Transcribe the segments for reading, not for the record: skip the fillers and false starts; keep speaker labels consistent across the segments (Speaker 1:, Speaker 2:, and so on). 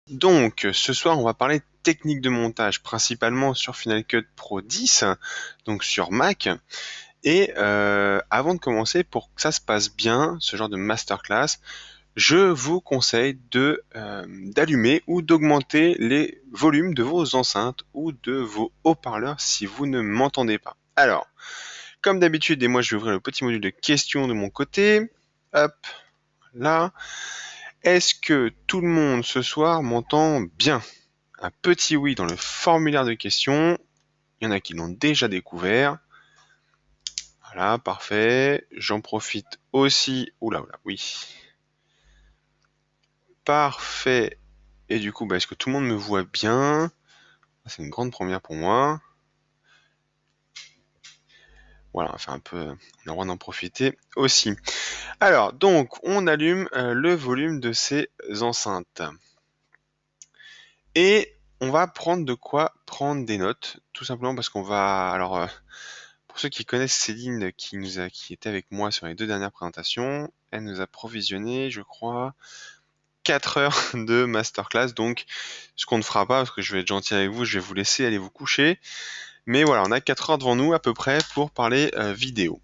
Speaker 1: Donc, ce soir, on va parler technique de montage, principalement sur Final Cut Pro 10, donc sur Mac. Et avant de commencer, pour que ça se passe bien, ce genre de masterclass, je vous conseille d'allumer ou d'augmenter les volumes de vos enceintes ou de vos haut-parleurs si vous ne m'entendez pas. Alors, comme d'habitude, et moi je vais ouvrir le petit module de questions de mon côté. Hop, là. Est-ce que tout le monde ce soir m'entend bien? Un petit oui dans le formulaire de questions. Il y en a qui l'ont déjà découvert. Voilà, parfait. J'en profite aussi. Oula, oula, oui. Parfait. Et du coup, est-ce que tout le monde me voit bien? C'est une grande première pour moi. Voilà, on a le droit d'en profiter aussi. Alors, donc, on allume le volume de ces enceintes. Et on va prendre de quoi prendre des notes, tout simplement parce qu'on va... Alors, pour ceux qui connaissent Céline qui était avec moi sur les 2 dernières présentations, elle nous a provisionné, je crois, 4 heures de masterclass. Donc, ce qu'on ne fera pas, parce que je vais être gentil avec vous, je vais vous laisser aller vous coucher. Mais voilà, on a 4 heures devant nous à peu près pour parler vidéo.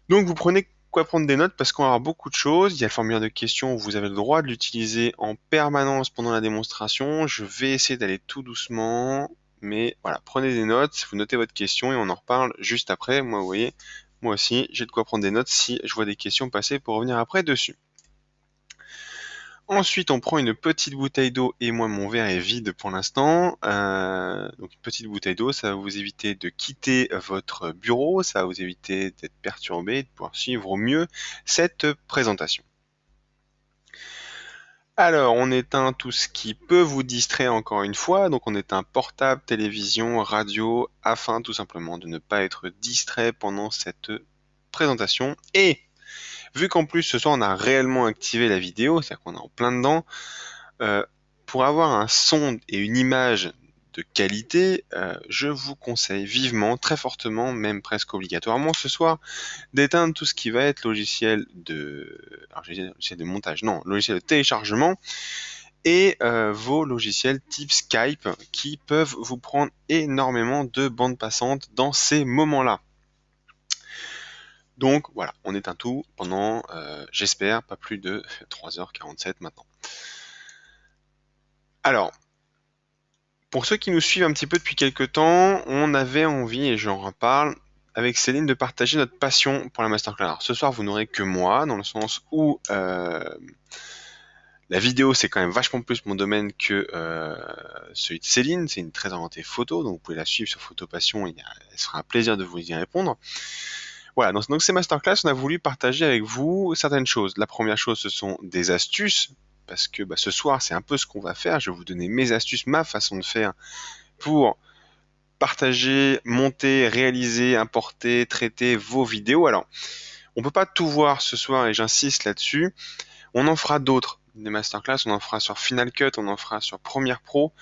Speaker 1: Donc, vous prenez quoi prendre des notes parce qu'on va avoir beaucoup de choses. Il y a le formulaire de questions, vous avez le droit de l'utiliser en permanence pendant la démonstration. Je vais essayer d'aller tout doucement. Mais voilà, prenez des notes, vous notez votre question et on en reparle juste après. Moi, vous voyez, moi aussi, j'ai de quoi prendre des notes si je vois des questions passer pour revenir après dessus. Ensuite, on prend une petite bouteille d'eau et moi, mon verre est vide pour l'instant. Donc, une petite bouteille d'eau, ça va vous éviter de quitter votre bureau, ça va vous éviter d'être perturbé, de pouvoir suivre au mieux cette présentation. Alors, on éteint tout ce qui peut vous distraire encore une fois. Donc, on éteint portable, télévision, radio, afin tout simplement de ne pas être distrait pendant cette présentation. Et vu qu'en plus ce soir on a réellement activé la vidéo, c'est-à-dire qu'on est en plein dedans, pour avoir un son et une image de qualité, je vous conseille vivement, très fortement, même presque obligatoirement ce soir, d'éteindre tout ce qui va être logiciel logiciel de montage, non, logiciel de téléchargement et vos logiciels type Skype qui peuvent vous prendre énormément de bande passante dans ces moments-là. Donc voilà, on éteint tout pendant, j'espère, pas plus de 3h47 maintenant. Alors, pour ceux qui nous suivent un petit peu depuis quelques temps, on avait envie, et j'en reparle, avec Céline, de partager notre passion pour la masterclass. Alors, ce soir, vous n'aurez que moi, dans le sens où la vidéo, c'est quand même vachement plus mon domaine que celui de Céline. C'est une très orientée photo, donc vous pouvez la suivre sur Photo Passion, elle sera un plaisir de vous y répondre. Voilà, donc ces masterclass, on a voulu partager avec vous certaines choses. La première chose, ce sont des astuces, parce que ce soir, c'est un peu ce qu'on va faire. Je vais vous donner mes astuces, ma façon de faire pour partager, monter, réaliser, importer, traiter vos vidéos. Alors, on peut pas tout voir ce soir et j'insiste là-dessus. On en fera d'autres, des masterclass, on en fera sur Final Cut, on en fera sur Premiere Pro,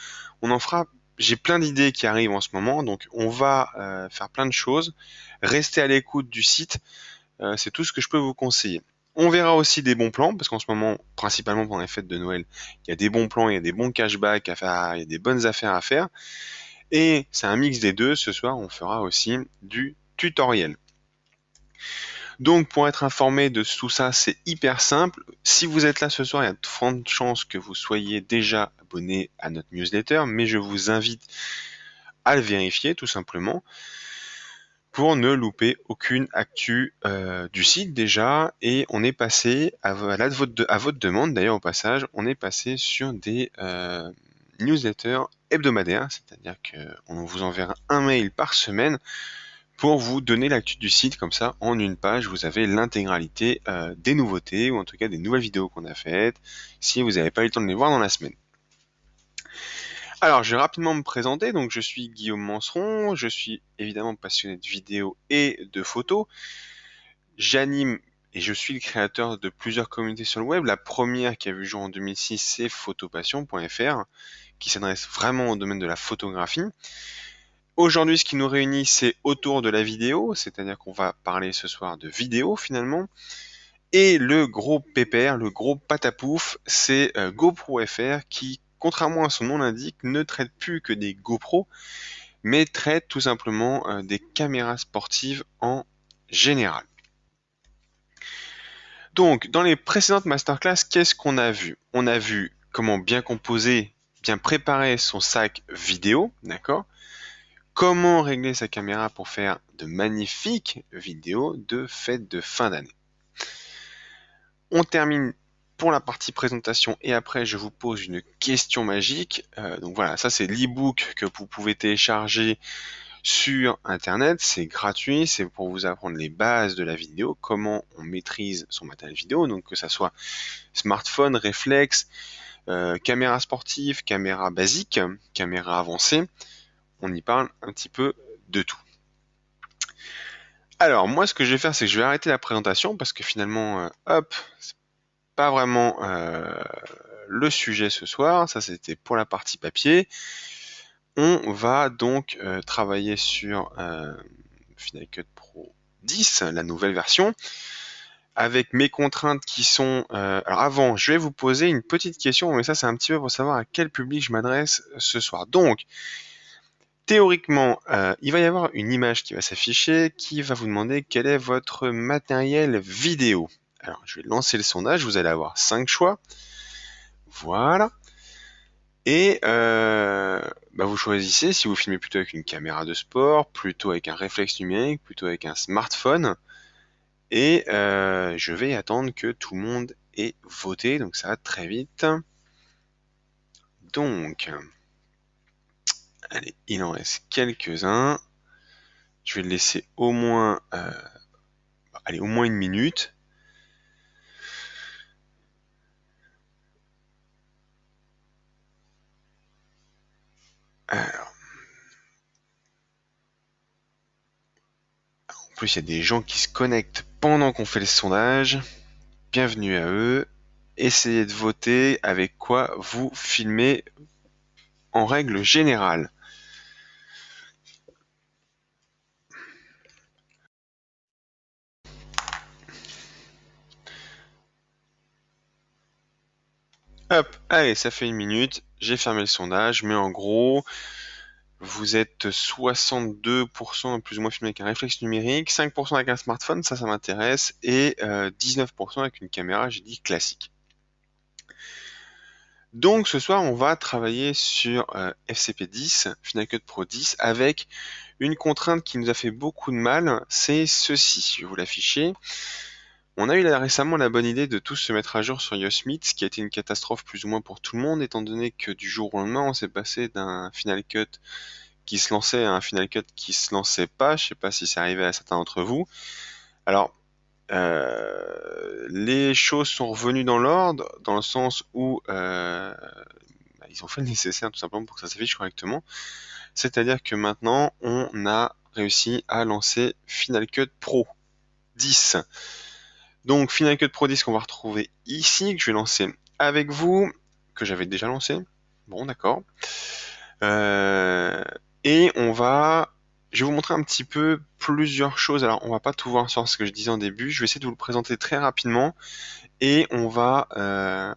Speaker 1: on en fera... J'ai plein d'idées qui arrivent en ce moment, donc on va faire plein de choses. Restez à l'écoute du site, c'est tout ce que je peux vous conseiller. On verra aussi des bons plans, parce qu'en ce moment, principalement pendant les fêtes de Noël, il y a des bons plans, il y a des bons cashbacks à faire, il y a des bonnes affaires à faire. Et c'est un mix des deux. Ce soir, on fera aussi du tutoriel. Donc, pour être informé de tout ça, c'est hyper simple. Si vous êtes là ce soir, il y a de fortes chances que vous soyez déjà abonné à notre newsletter, mais je vous invite à le vérifier tout simplement pour ne louper aucune actu du site déjà. Et on est passé, à votre demande d'ailleurs au passage, on est passé sur des newsletters hebdomadaires, c'est-à-dire qu'on vous enverra un mail par semaine pour vous donner l'actu du site. Comme ça, en une page, vous avez l'intégralité des nouveautés, ou en tout cas des nouvelles vidéos qu'on a faites, si vous n'avez pas eu le temps de les voir dans la semaine. Alors, je vais rapidement me présenter. Donc, je suis Guillaume Manceron. Je suis évidemment passionné de vidéos et de photos. J'anime et je suis le créateur de plusieurs communautés sur le web. La première qui a vu jour en 2006, c'est photopassion.fr, qui s'adresse vraiment au domaine de la photographie. Aujourd'hui, ce qui nous réunit, c'est autour de la vidéo, c'est-à-dire qu'on va parler ce soir de vidéo finalement. Et le gros pépère, le gros patapouf, c'est GoPro FR qui, contrairement à son nom l'indique, ne traite plus que des GoPro, mais traite tout simplement des caméras sportives en général. Donc, dans les précédentes masterclass, qu'est-ce qu'on a vu? On a vu comment bien composer, bien préparer son sac vidéo, d'accord? Comment régler sa caméra pour faire de magnifiques vidéos de fêtes de fin d'année. On termine pour la partie présentation et après je vous pose une question magique. Donc voilà, ça c'est l'e-book que vous pouvez télécharger sur internet, c'est gratuit, c'est pour vous apprendre les bases de la vidéo, comment on maîtrise son matériel vidéo, donc que ça soit smartphone, réflexe, caméra sportive, caméra basique, caméra avancée, on y parle un petit peu de tout. Alors moi ce que je vais faire c'est que je vais arrêter la présentation parce que finalement hop, c'est pas vraiment le sujet ce soir, ça c'était pour la partie papier. On va donc travailler sur Final Cut Pro 10, la nouvelle version, avec mes contraintes qui sont... alors avant, je vais vous poser une petite question, mais ça c'est un petit peu pour savoir à quel public je m'adresse ce soir. Donc, théoriquement, il va y avoir une image qui va s'afficher, qui va vous demander quel est votre matériel vidéo. Alors, je vais lancer le sondage, vous allez avoir 5 choix. Voilà. Et vous choisissez si vous filmez plutôt avec une caméra de sport, plutôt avec un réflexe numérique, plutôt avec un smartphone. Et je vais attendre que tout le monde ait voté, donc ça va très vite. Donc, allez, il en reste quelques-uns. Je vais le laisser au moins, au moins une minute. Alors, en plus, il y a des gens qui se connectent pendant qu'on fait le sondage. Bienvenue à eux. Essayez de voter avec quoi vous filmez en règle générale. Hop, allez, ça fait une minute. J'ai fermé le sondage, mais en gros, vous êtes 62% plus ou moins filmé avec un réflexe numérique, 5% avec un smartphone, ça m'intéresse, et 19% avec une caméra, j'ai dit classique. Donc ce soir, on va travailler sur FCP10, Final Cut Pro 10, avec une contrainte qui nous a fait beaucoup de mal, c'est ceci, je vais vous l'afficher. On a eu récemment la bonne idée de tous se mettre à jour sur Yosemite, ce qui a été une catastrophe plus ou moins pour tout le monde, étant donné que du jour au lendemain, on s'est passé d'un Final Cut qui se lançait à un Final Cut qui se lançait pas. Je sais pas si c'est arrivé à certains d'entre vous. Alors, les choses sont revenues dans l'ordre, dans le sens où ils ont fait le nécessaire tout simplement pour que ça s'affiche correctement. C'est-à-dire que maintenant, on a réussi à lancer Final Cut Pro 10. Donc Final Cut Pro 10 qu'on va retrouver ici, que je vais lancer avec vous, que j'avais déjà lancé. Bon, d'accord. Et je vais vous montrer un petit peu plusieurs choses. Alors, on va pas tout voir sur ce que je disais en début. Je vais essayer de vous le présenter très rapidement. Et on va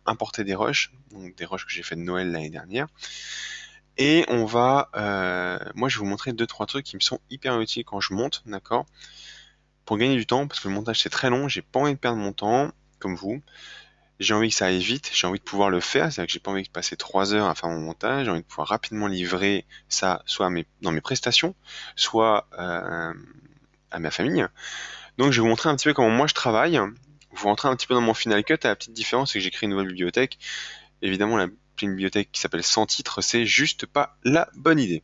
Speaker 1: importer des rushs, donc des rushs que j'ai fait de Noël l'année dernière. Et moi, je vais vous montrer 2-3 trucs qui me sont hyper utiles quand je monte, d'accord? Pour gagner du temps, parce que le montage c'est très long, j'ai pas envie de perdre mon temps, comme vous. J'ai envie que ça aille vite, j'ai envie de pouvoir le faire, c'est-à-dire que j'ai pas envie de passer 3 heures à faire mon montage, j'ai envie de pouvoir rapidement livrer ça, soit dans mes prestations, soit à ma famille. Donc je vais vous montrer un petit peu comment moi je travaille, vous rentrer un petit peu dans mon Final Cut. La petite différence, c'est que j'ai créé une nouvelle bibliothèque. Évidemment, une bibliothèque qui s'appelle Sans titre, c'est juste pas la bonne idée.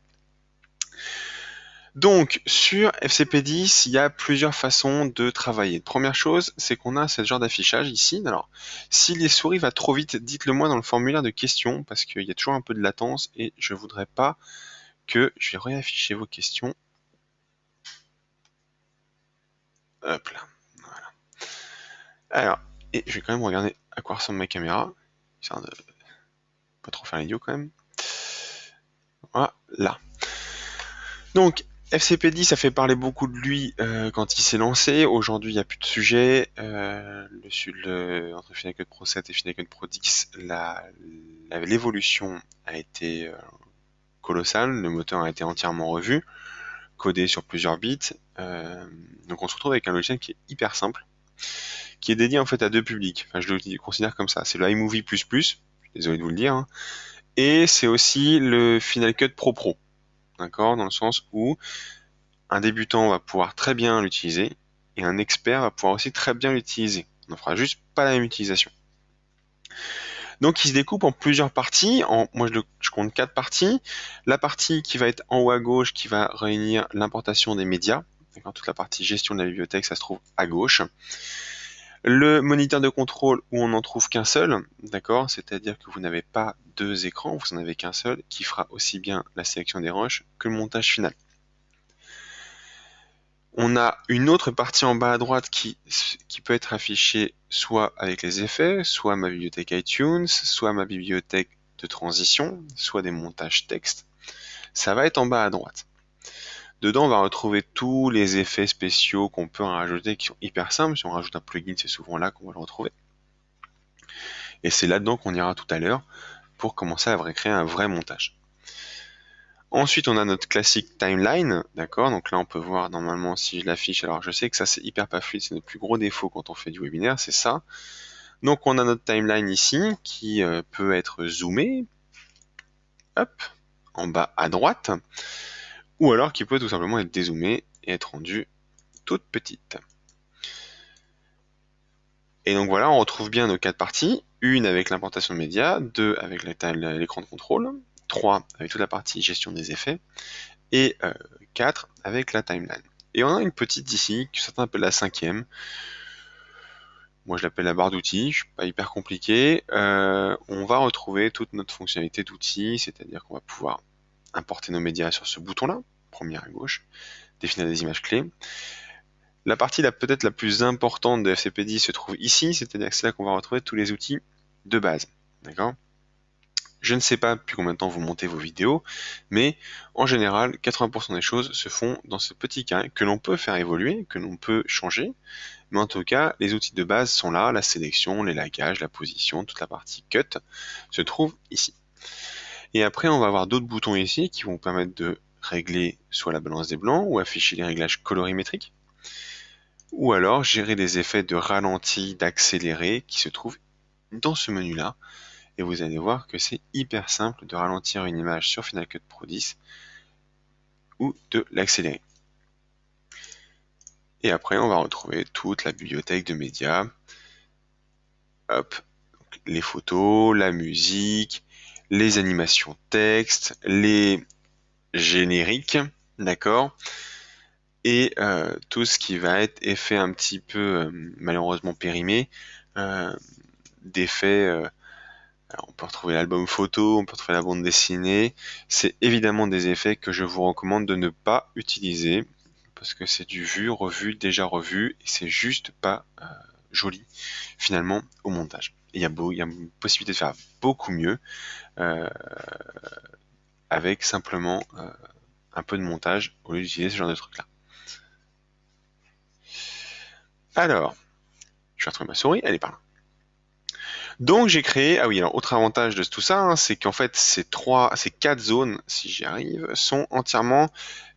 Speaker 1: Donc, sur FCP10, il y a plusieurs façons de travailler. Première chose, c'est qu'on a ce genre d'affichage ici. Alors, si les souris va trop vite, dites-le moi dans le formulaire de questions, parce qu'il y a toujours un peu de latence, et je voudrais pas que... Je vais réafficher vos questions. Hop là, voilà. Alors, et je vais quand même regarder à quoi ressemble ma caméra, histoire de pas trop faire l'idiot quand même. Voilà. Donc, FCPD, ça fait parler beaucoup de lui quand il s'est lancé. Aujourd'hui, il n'y a plus de sujet. Entre Final Cut Pro 7 et Final Cut Pro 10, l'évolution a été colossale. Le moteur a été entièrement revu, codé sur plusieurs bits. Donc on se retrouve avec un logiciel qui est hyper simple, qui est dédié en fait à deux publics. Enfin, je le considère comme ça. C'est le iMovie++, je suis désolé de vous le dire, hein. Et c'est aussi le Final Cut Pro Pro. D'accord, dans le sens où un débutant va pouvoir très bien l'utiliser et un expert va pouvoir aussi très bien l'utiliser. On ne fera juste pas la même utilisation. Donc il se découpe en plusieurs parties. Moi je compte 4 parties. La partie qui va être en haut à gauche qui va réunir l'importation des médias. Toute la partie gestion de la bibliothèque, ça se trouve à gauche. Le moniteur de contrôle où on n'en trouve qu'un seul, d'accord, c'est-à-dire que vous n'avez pas deux écrans, vous n'en avez qu'un seul, qui fera aussi bien la sélection des rushs que le montage final. On a une autre partie en bas à droite qui peut être affichée soit avec les effets, soit ma bibliothèque iTunes, soit ma bibliothèque de transition, soit des montages texte. Ça va être en bas à droite. Dedans, on va retrouver tous les effets spéciaux qu'on peut en rajouter qui sont hyper simples. Si on rajoute un plugin, c'est souvent là qu'on va le retrouver. Et c'est là-dedans qu'on ira tout à l'heure pour commencer à créer un vrai montage. Ensuite, on a notre classique timeline, d'accord? Donc là, on peut voir normalement si je l'affiche. Alors, je sais que ça, c'est hyper pas fluide, c'est notre plus gros défaut quand on fait du webinaire, c'est ça. Donc, on a notre timeline ici qui peut être zoomé, hop, en bas à droite, ou alors qui peut tout simplement être dézoomé et être rendu toute petite. Et donc voilà, on retrouve bien nos 4 parties, une avec l'implantation de médias, 2 avec l'écran de contrôle, 3 avec toute la partie gestion des effets, et 4 avec la timeline. Et on a une petite ici, que certains appellent la 5e. Moi je l'appelle la barre d'outils, je suis pas hyper compliqué. On va retrouver toute notre fonctionnalité d'outils, c'est-à-dire qu'on va pouvoir importer nos médias sur ce bouton-là, première à gauche, définir des images clés. La partie peut-être la plus importante de FCPD se trouve ici, c'est-à-dire que c'est là qu'on va retrouver tous les outils de base. D'accord ? Je ne sais pas depuis combien de temps vous montez vos vidéos, mais en général, 80% des choses se font dans ce petit carré que l'on peut faire évoluer, que l'on peut changer. Mais en tout cas, les outils de base sont là, la sélection, les lagages, la position, toute la partie cut se trouve ici. Et après, on va avoir d'autres boutons ici qui vont permettre de régler soit la balance des blancs ou afficher les réglages colorimétriques, ou alors gérer des effets de ralenti, d'accéléré qui se trouvent dans ce menu-là. Et vous allez voir que c'est hyper simple de ralentir une image sur Final Cut Pro 10 ou de l'accélérer. Et après, on va retrouver toute la bibliothèque de médias. Hop, les photos, la musique, les animations texte, les génériques, d'accord, et tout ce qui va être effet un petit peu malheureusement périmé, d'effets. Alors, on peut retrouver l'album photo, on peut retrouver la bande dessinée. C'est évidemment des effets que je vous recommande de ne pas utiliser parce que c'est du vu, revu, déjà revu et c'est juste pas joli finalement au montage. Il y a une possibilité de faire beaucoup mieux avec simplement un peu de montage au lieu d'utiliser ce genre de truc-là. Alors, je vais retrouver ma souris, elle est par là. Donc j'ai créé, ah oui, alors autre avantage de tout ça, hein, c'est qu'en fait ces 4 zones, si j'y arrive, sont entièrement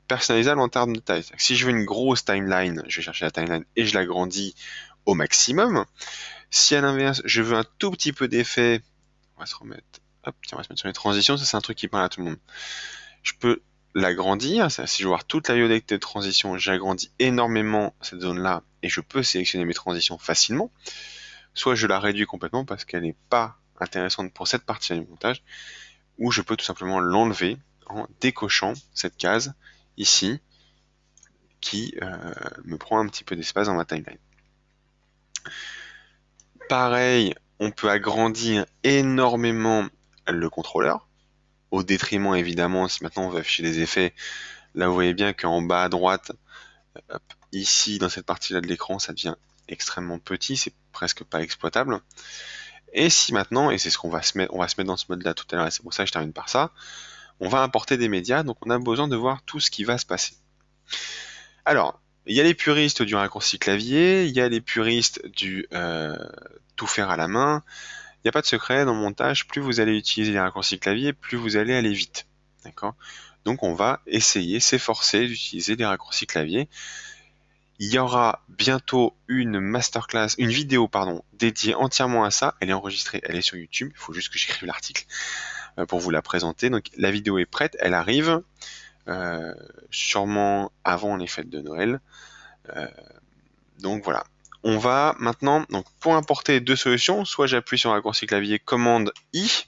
Speaker 1: personnalisables en termes de taille. Si je veux une grosse timeline, je vais chercher la timeline et je l'agrandis au maximum. Si à l'inverse, je veux un tout petit peu d'effet, on va se remettre, hop, tiens, on va se mettre sur les transitions, ça c'est un truc qui parle à tout le monde. Je peux l'agrandir, si je veux voir toute la bibliothèque de transition, j'agrandis énormément cette zone-là et je peux sélectionner mes transitions facilement. Soit je la réduis complètement parce qu'elle n'est pas intéressante pour cette partie du montage, ou je peux tout simplement l'enlever en décochant cette case ici qui me prend un petit peu d'espace dans ma timeline. Pareil, on peut agrandir énormément le contrôleur, au détriment évidemment, si maintenant on veut afficher des effets, là vous voyez bien qu'en bas à droite, hop, ici dans cette partie-là de l'écran, ça devient extrêmement petit, c'est presque pas exploitable. Et si maintenant, et c'est ce qu'on va se mettre, on va se mettre dans ce mode-là tout à l'heure, et c'est pour ça que je termine par ça, on va importer des médias, donc on a besoin de voir tout ce qui va se passer. Alors, il y a les puristes du raccourci clavier, il y a les puristes du tout faire à la main. Il n'y a pas de secret dans le montage, plus vous allez utiliser les raccourcis clavier, plus vous allez aller vite. D'accord? Donc on va essayer, s'efforcer d'utiliser les raccourcis clavier. Il y aura bientôt une masterclass, une vidéo pardon, dédiée entièrement à ça. Elle est enregistrée, elle est sur YouTube. Il faut juste que j'écrive l'article pour vous la présenter. Donc la vidéo est prête, elle arrive sûrement avant les fêtes de Noël. Donc voilà. On va maintenant, donc pour importer deux solutions, soit j'appuie sur le raccourci clavier commande I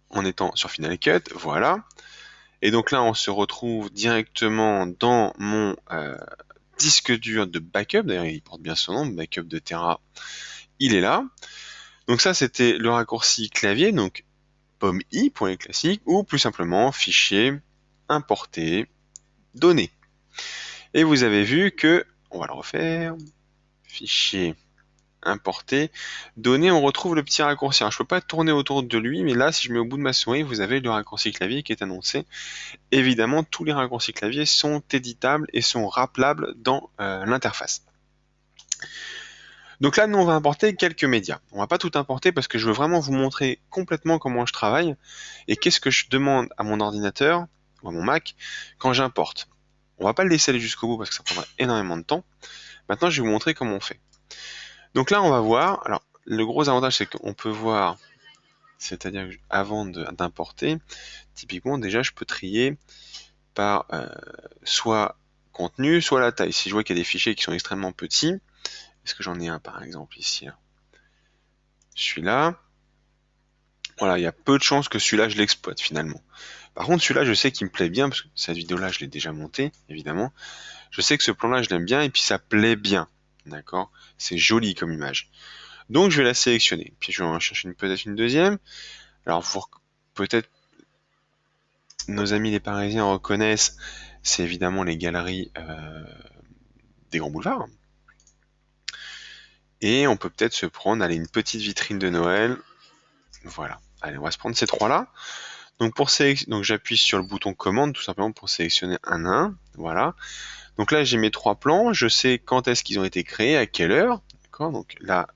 Speaker 1: en étant sur Final Cut, voilà. Et donc là, on se retrouve directement dans mon disque dur de backup. D'ailleurs, il porte bien son nom, backup de Tera. Il est là. Donc ça, c'était le raccourci clavier, donc pomme I pour les classiques, ou plus simplement fichier, importer, données. Et vous avez vu que, on va le refaire, fichier, importer, données, on retrouve le petit raccourci. Alors, je ne peux pas tourner autour de lui, mais là, si je mets au bout de ma souris, vous avez le raccourci clavier qui est annoncé. Évidemment, tous les raccourcis clavier sont éditables et sont rappelables dans l'interface. Donc là, nous, on va importer quelques médias. On va pas tout importer parce que je veux vraiment vous montrer complètement comment je travaille et qu'est-ce que je demande à mon ordinateur ou à mon Mac quand j'importe. On va pas le laisser aller jusqu'au bout parce que ça prendra énormément de temps. Maintenant, je vais vous montrer comment on fait. Donc là, on va voir. Alors, le gros avantage, c'est qu'on peut voir, c'est-à-dire avant d'importer, typiquement, déjà, je peux trier par soit contenu, soit la taille. Si je vois qu'il y a des fichiers qui sont extrêmement petits, est-ce que j'en ai un par exemple ici là. Celui-là, voilà, il y a peu de chances que celui-là je l'exploite finalement. Par contre, celui-là, je sais qu'il me plaît bien, parce que cette vidéo-là, je l'ai déjà montée, évidemment. Je sais que ce plan-là, je l'aime bien, et puis ça plaît bien. D'accord? C'est joli comme image. Donc, je vais la sélectionner. Puis, je vais en chercher peut-être une deuxième. Alors, peut-être nos amis les Parisiens reconnaissent, c'est évidemment les galeries des grands boulevards. Et on peut peut-être se prendre, allez, une petite vitrine de Noël. Voilà. Allez, on va se prendre ces trois-là. Donc, donc j'appuie sur le bouton commande, tout simplement pour sélectionner un à un. Voilà. Donc là, j'ai mes trois plans. Je sais quand est-ce qu'ils ont été créés, à quelle heure. D'accord. Donc là,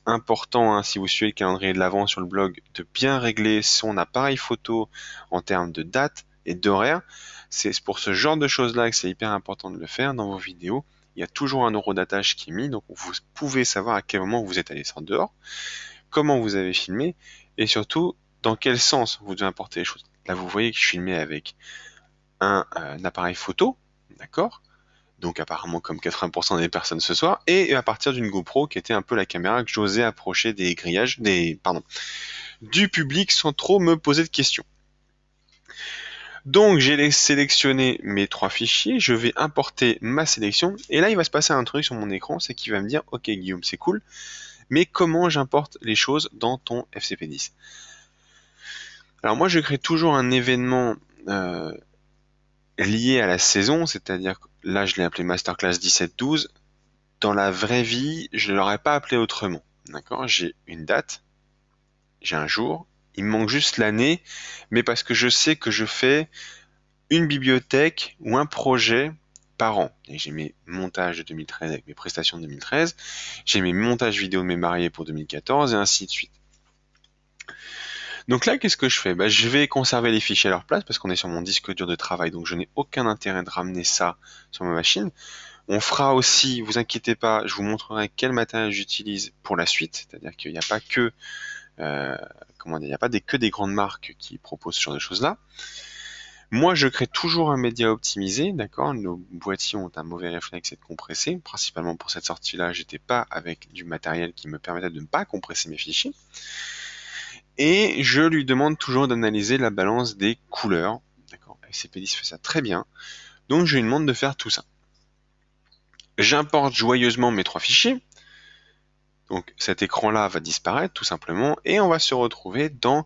Speaker 1: important, hein, si vous suivez le calendrier de l'avant sur le blog, de bien régler son appareil photo en termes de date et d'horaire. C'est pour ce genre de choses-là que c'est hyper important de le faire dans vos vidéos. Il y a toujours un horodatage qui est mis, donc vous pouvez savoir à quel moment vous êtes allé sortir dehors, comment vous avez filmé, et surtout dans quel sens vous devez importer les choses. Là, vous voyez que je filmais avec un appareil photo, d'accord, donc apparemment comme 80% des personnes ce soir, et à partir d'une GoPro qui était un peu la caméra que j'osais approcher des grillages, du public sans trop me poser de questions. Donc j'ai sélectionné mes trois fichiers, je vais importer ma sélection, et là il va se passer un truc sur mon écran, c'est qu'il va me dire « Ok Guillaume, c'est cool, mais comment j'importe les choses dans ton FCP10 ?» Alors moi je crée toujours un événement lié à la saison, c'est-à-dire que là je l'ai appelé Masterclass 17-12, dans la vraie vie je ne l'aurais pas appelé autrement, d'accord? J'ai une date, j'ai un jour, il me manque juste l'année, mais parce que je sais que je fais une bibliothèque ou un projet par an. Et j'ai mes montages de 2013 avec mes prestations de 2013, j'ai mes montages vidéo de mes mariés pour 2014 et ainsi de suite. Donc là, qu'est-ce que je fais? Je vais conserver les fichiers à leur place parce qu'on est sur mon disque dur de travail, donc je n'ai aucun intérêt de ramener ça sur ma machine. On fera aussi, vous inquiétez pas, je vous montrerai quel matériel j'utilise pour la suite, c'est-à-dire qu'il n'y a pas que il n'y a pas que des grandes marques qui proposent ce genre de choses-là. Moi, je crée toujours un média optimisé, d'accord? Nos boîtiers ont un mauvais réflexe, c'est de compresser. Principalement pour cette sortie-là, j'étais pas avec du matériel qui me permettait de ne pas compresser mes fichiers. Et je lui demande toujours d'analyser la balance des couleurs, d'accord? FCP10 fait ça très bien. Donc, je lui demande de faire tout ça. J'importe joyeusement mes trois fichiers. Donc, cet écran-là va disparaître, tout simplement. Et on va se retrouver dans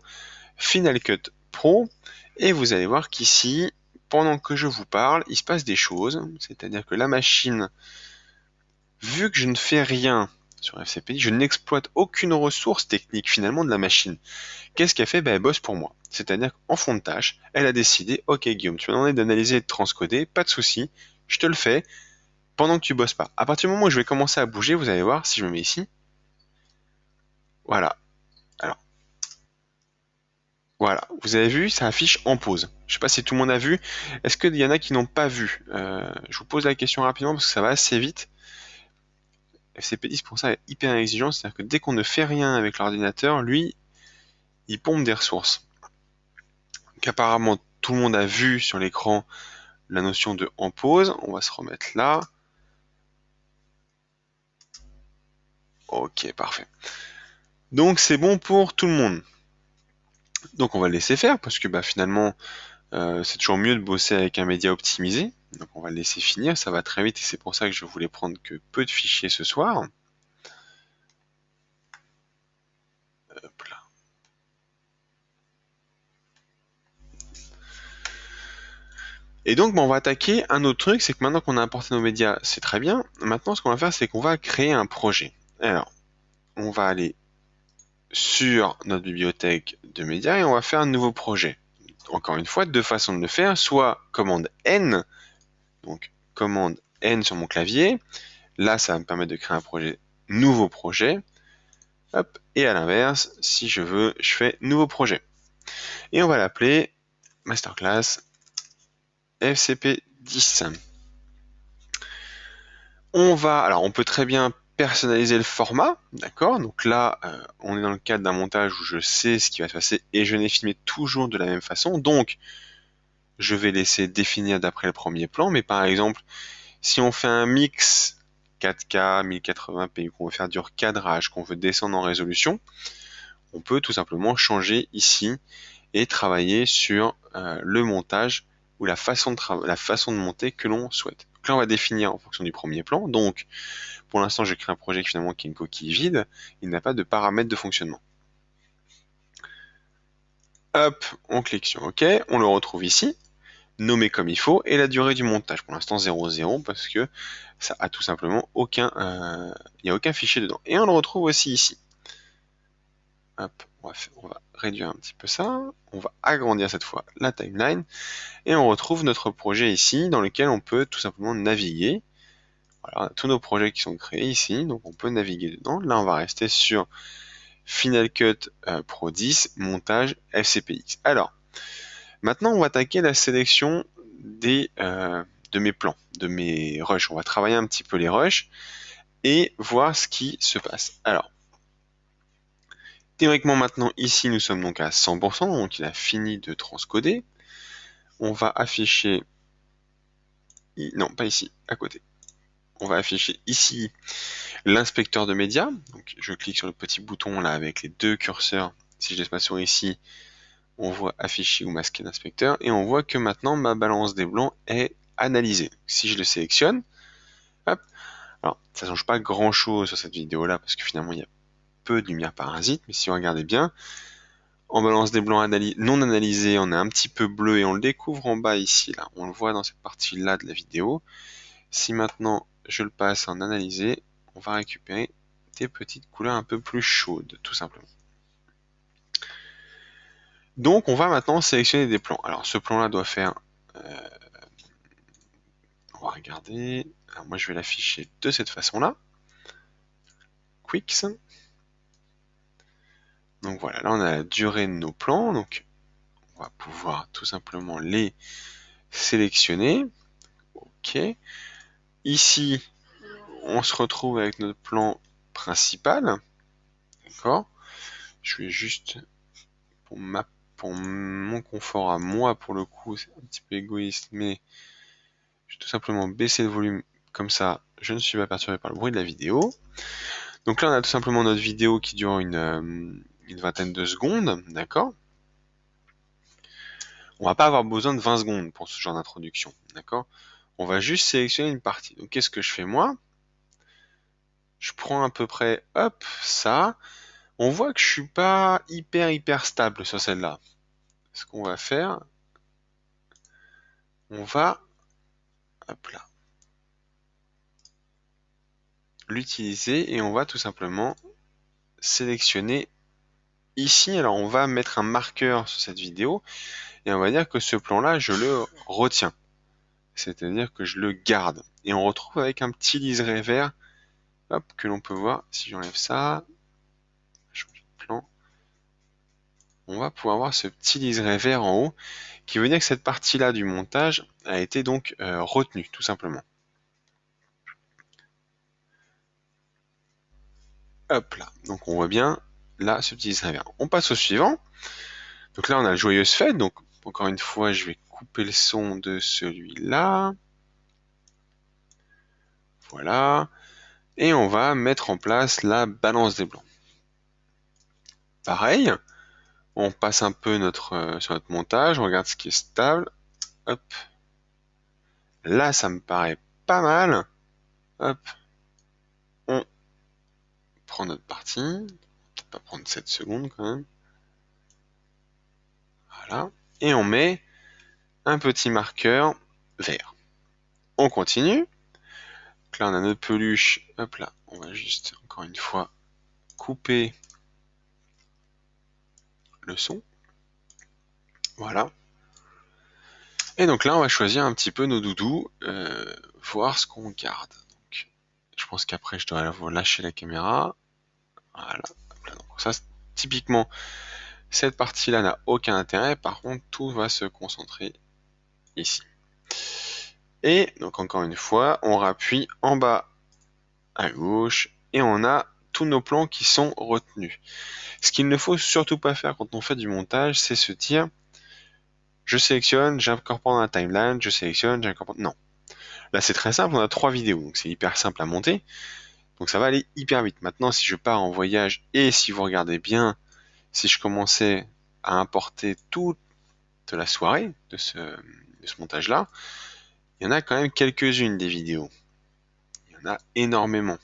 Speaker 1: Final Cut Pro. Et vous allez voir qu'ici, pendant que je vous parle, il se passe des choses. C'est-à-dire que la machine, vu que je ne fais rien sur FCPI, je n'exploite aucune ressource technique finalement de la machine. Qu'est-ce qu'elle fait? Ben, elle bosse pour moi. C'est-à-dire qu'en fond de tâche, elle a décidé, ok Guillaume, tu m'as demandé d'analyser et de transcoder, pas de souci, je te le fais pendant que tu bosses pas. À partir du moment où je vais commencer à bouger, vous allez voir, si je me mets ici, voilà. Alors, voilà, vous avez vu, ça affiche en pause. Je sais pas si tout le monde a vu. Est-ce qu'il y en a qui n'ont pas vu? Je vous pose la question rapidement parce que ça va assez vite. FCP10 pour ça est hyper exigeant, c'est-à-dire que dès qu'on ne fait rien avec l'ordinateur, lui, il pompe des ressources. Donc apparemment, tout le monde a vu sur l'écran la notion de en pause. On va se remettre là. Ok, parfait. Donc c'est bon pour tout le monde. Donc on va le laisser faire parce que bah, finalement, c'est toujours mieux de bosser avec un média optimisé. Donc on va le laisser finir, ça va très vite et c'est pour ça que je voulais prendre que peu de fichiers ce soir. Hop là. Et donc on va attaquer un autre truc, c'est que maintenant qu'on a importé nos médias, c'est très bien. Maintenant ce qu'on va faire, c'est qu'on va créer un projet. Alors, on va aller sur notre bibliothèque de médias et on va faire un nouveau projet. Encore une fois, deux façons de le faire, soit commande N, donc commande N sur mon clavier. Là, ça va me permettre de créer un projet, nouveau projet. Hop, et à l'inverse, si je veux, je fais nouveau projet. Et on va l'appeler Masterclass FCP10. Alors on peut très bien personnaliser le format, d'accord? Donc là, on est dans le cadre d'un montage où je sais ce qui va se passer et je n'ai filmé toujours de la même façon. Donc, je vais laisser définir d'après le premier plan, mais par exemple, si on fait un mix 4K, 1080p, qu'on veut faire du recadrage, qu'on veut descendre en résolution, on peut tout simplement changer ici et travailler sur le montage ou la façon de monter que l'on souhaite. Donc là, on va définir en fonction du premier plan. Donc, pour l'instant, j'ai créé un projet finalement qui est une coquille vide. Il n'a pas de paramètres de fonctionnement. Hop, on clique sur OK. On le retrouve ici, nommé comme il faut, et la durée du montage. Pour l'instant, 0,0 parce que ça a tout simplement il n'y a aucun fichier dedans. Et on le retrouve aussi ici. Hop, on va réduire un petit peu ça. On va agrandir cette fois la timeline. Et on retrouve notre projet ici, dans lequel on peut tout simplement naviguer. Voilà, on a tous nos projets qui sont créés ici, donc on peut naviguer dedans. Là, on va rester sur Final Cut Pro 10, montage FCPX. Alors, maintenant, on va attaquer la sélection de mes plans, de mes rushs. On va travailler un petit peu les rushs et voir ce qui se passe. Alors, théoriquement, maintenant, ici, nous sommes donc à 100%, donc il a fini de transcoder. On va afficher... Non, pas ici, à côté. On va afficher ici l'inspecteur de médias. Donc, je clique sur le petit bouton là avec les deux curseurs. Si je laisse ma souris ici, on voit afficher ou masquer l'inspecteur et on voit que maintenant ma balance des blancs est analysée. Si je le sélectionne, hop, alors ça change pas grand chose sur cette vidéo là parce que finalement il y a peu de lumière parasite, mais si vous regardez bien, en balance des blancs non analysés, on est un petit peu bleu et on le découvre en bas ici, là, on le voit dans cette partie là de la vidéo. Si maintenant je le passe en analysé, on va récupérer des petites couleurs un peu plus chaudes, tout simplement. Donc on va maintenant sélectionner des plans. Alors ce plan là doit faire on va regarder. Alors moi je vais l'afficher de cette façon-là. Quicks. Donc voilà, là on a la durée de nos plans. Donc on va pouvoir tout simplement les sélectionner. Ok. Ici, on se retrouve avec notre plan principal. D'accord. Je vais juste pour mon confort à moi pour le coup, c'est un petit peu égoïste, mais je vais tout simplement baisser le volume comme ça, je ne suis pas perturbé par le bruit de la vidéo. Donc là, on a tout simplement notre vidéo qui dure une vingtaine de secondes, d'accord? On va pas avoir besoin de 20 secondes pour ce genre d'introduction, d'accord? On va juste sélectionner une partie. Donc qu'est-ce que je fais moi? Je prends à peu près, hop, ça. On voit que je suis pas hyper stable sur celle-là. Ce qu'on va faire, on va, hop là, l'utiliser et on va tout simplement sélectionner ici. Alors on va mettre un marqueur sur cette vidéo et on va dire que ce plan-là, je le retiens. C'est-à-dire que je le garde. Et on retrouve avec un petit liseré vert, hop, que l'on peut voir. Si j'enlève ça, changer de plan, on va pouvoir voir ce petit liseré vert en haut, qui veut dire que cette partie-là du montage a été donc retenue, tout simplement. Hop là, donc on voit bien là ce petit liseré vert. On passe au suivant. Donc là on a le joyeuse fête, donc encore une fois je vais couper le son de celui-là. Voilà. Et on va mettre en place la balance des blancs. Pareil, on passe un peu sur notre montage, on regarde ce qui est stable. Hop. Là, ça me paraît pas mal. Hop. On prend notre partie. Peut-être pas prendre 7 secondes quand même. Voilà. Et on met un petit marqueur vert. On continue. Donc là, on a notre peluche. Hop là. On va juste, encore une fois, couper le son. Voilà. Et donc là, on va choisir un petit peu nos doudous, voir ce qu'on garde. Donc, je pense qu'après, je dois lâcher la caméra. Voilà. Donc ça, typiquement, cette partie-là n'a aucun intérêt. Par contre, tout va se concentrer ici. Et donc, encore une fois, on rappuie en bas à gauche et on a tous nos plans qui sont retenus. Ce qu'il ne faut surtout pas faire quand on fait du montage, c'est se dire je sélectionne, j'incorpore dans la timeline, je sélectionne, j'incorpore. Non. Là, c'est très simple, on a 3 vidéos, donc c'est hyper simple à monter. Donc ça va aller hyper vite. Maintenant, si je pars en voyage et si vous regardez bien, si je commençais à importer toute la soirée de ce montage-là, il y en a quand même quelques-unes des vidéos. Il y en a énormément.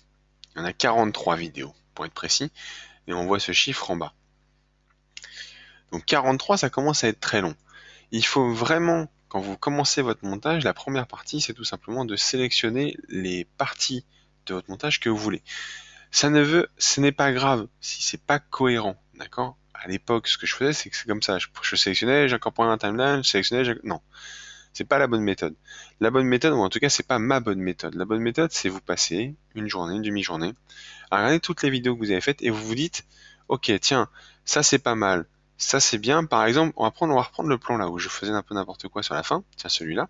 Speaker 1: Il y en a 43 vidéos, pour être précis, et on voit ce chiffre en bas. Donc 43, ça commence à être très long. Il faut vraiment, quand vous commencez votre montage, la première partie, c'est tout simplement de sélectionner les parties de votre montage que vous voulez. Ce n'est pas grave si c'est pas cohérent, d'accord? À l'époque, ce que je faisais, c'est que c'est comme ça. Je sélectionnais, j'incorporais un timeline, je sélectionnais, non. C'est pas la bonne méthode. La bonne méthode, ou en tout cas, c'est pas ma bonne méthode. La bonne méthode, c'est vous passer une journée, une demi-journée, à regarder toutes les vidéos que vous avez faites et vous vous dites, ok, tiens, ça c'est pas mal, ça c'est bien. Par exemple, on va reprendre le plan là où je faisais un peu n'importe quoi sur la fin, tiens celui-là,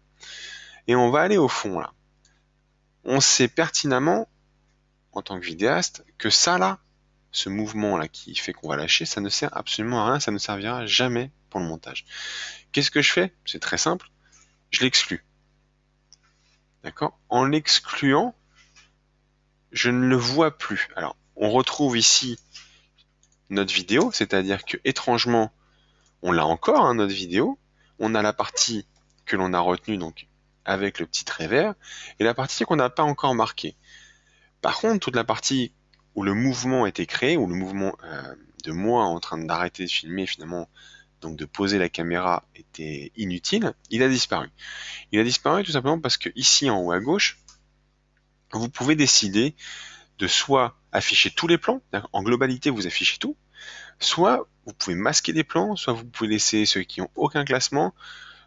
Speaker 1: et on va aller au fond là. On sait pertinemment, en tant que vidéaste, que ça là, ce mouvement là qui fait qu'on va lâcher, ça ne sert absolument à rien, ça ne servira jamais pour le montage. Qu'est-ce que je fais? C'est très simple, je l'exclus. D'accord? En l'excluant, je ne le vois plus. Alors, on retrouve ici notre vidéo, c'est-à-dire que étrangement, on l'a encore, hein, notre vidéo. On a la partie que l'on a retenue, donc avec le petit trait vert, et la partie qu'on n'a pas encore marquée. Par contre, toute la partie où le mouvement était créé, où le mouvement de moi en train d'arrêter de filmer, finalement, donc de poser la caméra était inutile, il a disparu. Il a disparu tout simplement parce que ici en haut à gauche, vous pouvez décider de soit afficher tous les plans, en globalité vous affichez tout, soit vous pouvez masquer les plans, soit vous pouvez laisser ceux qui n'ont aucun classement,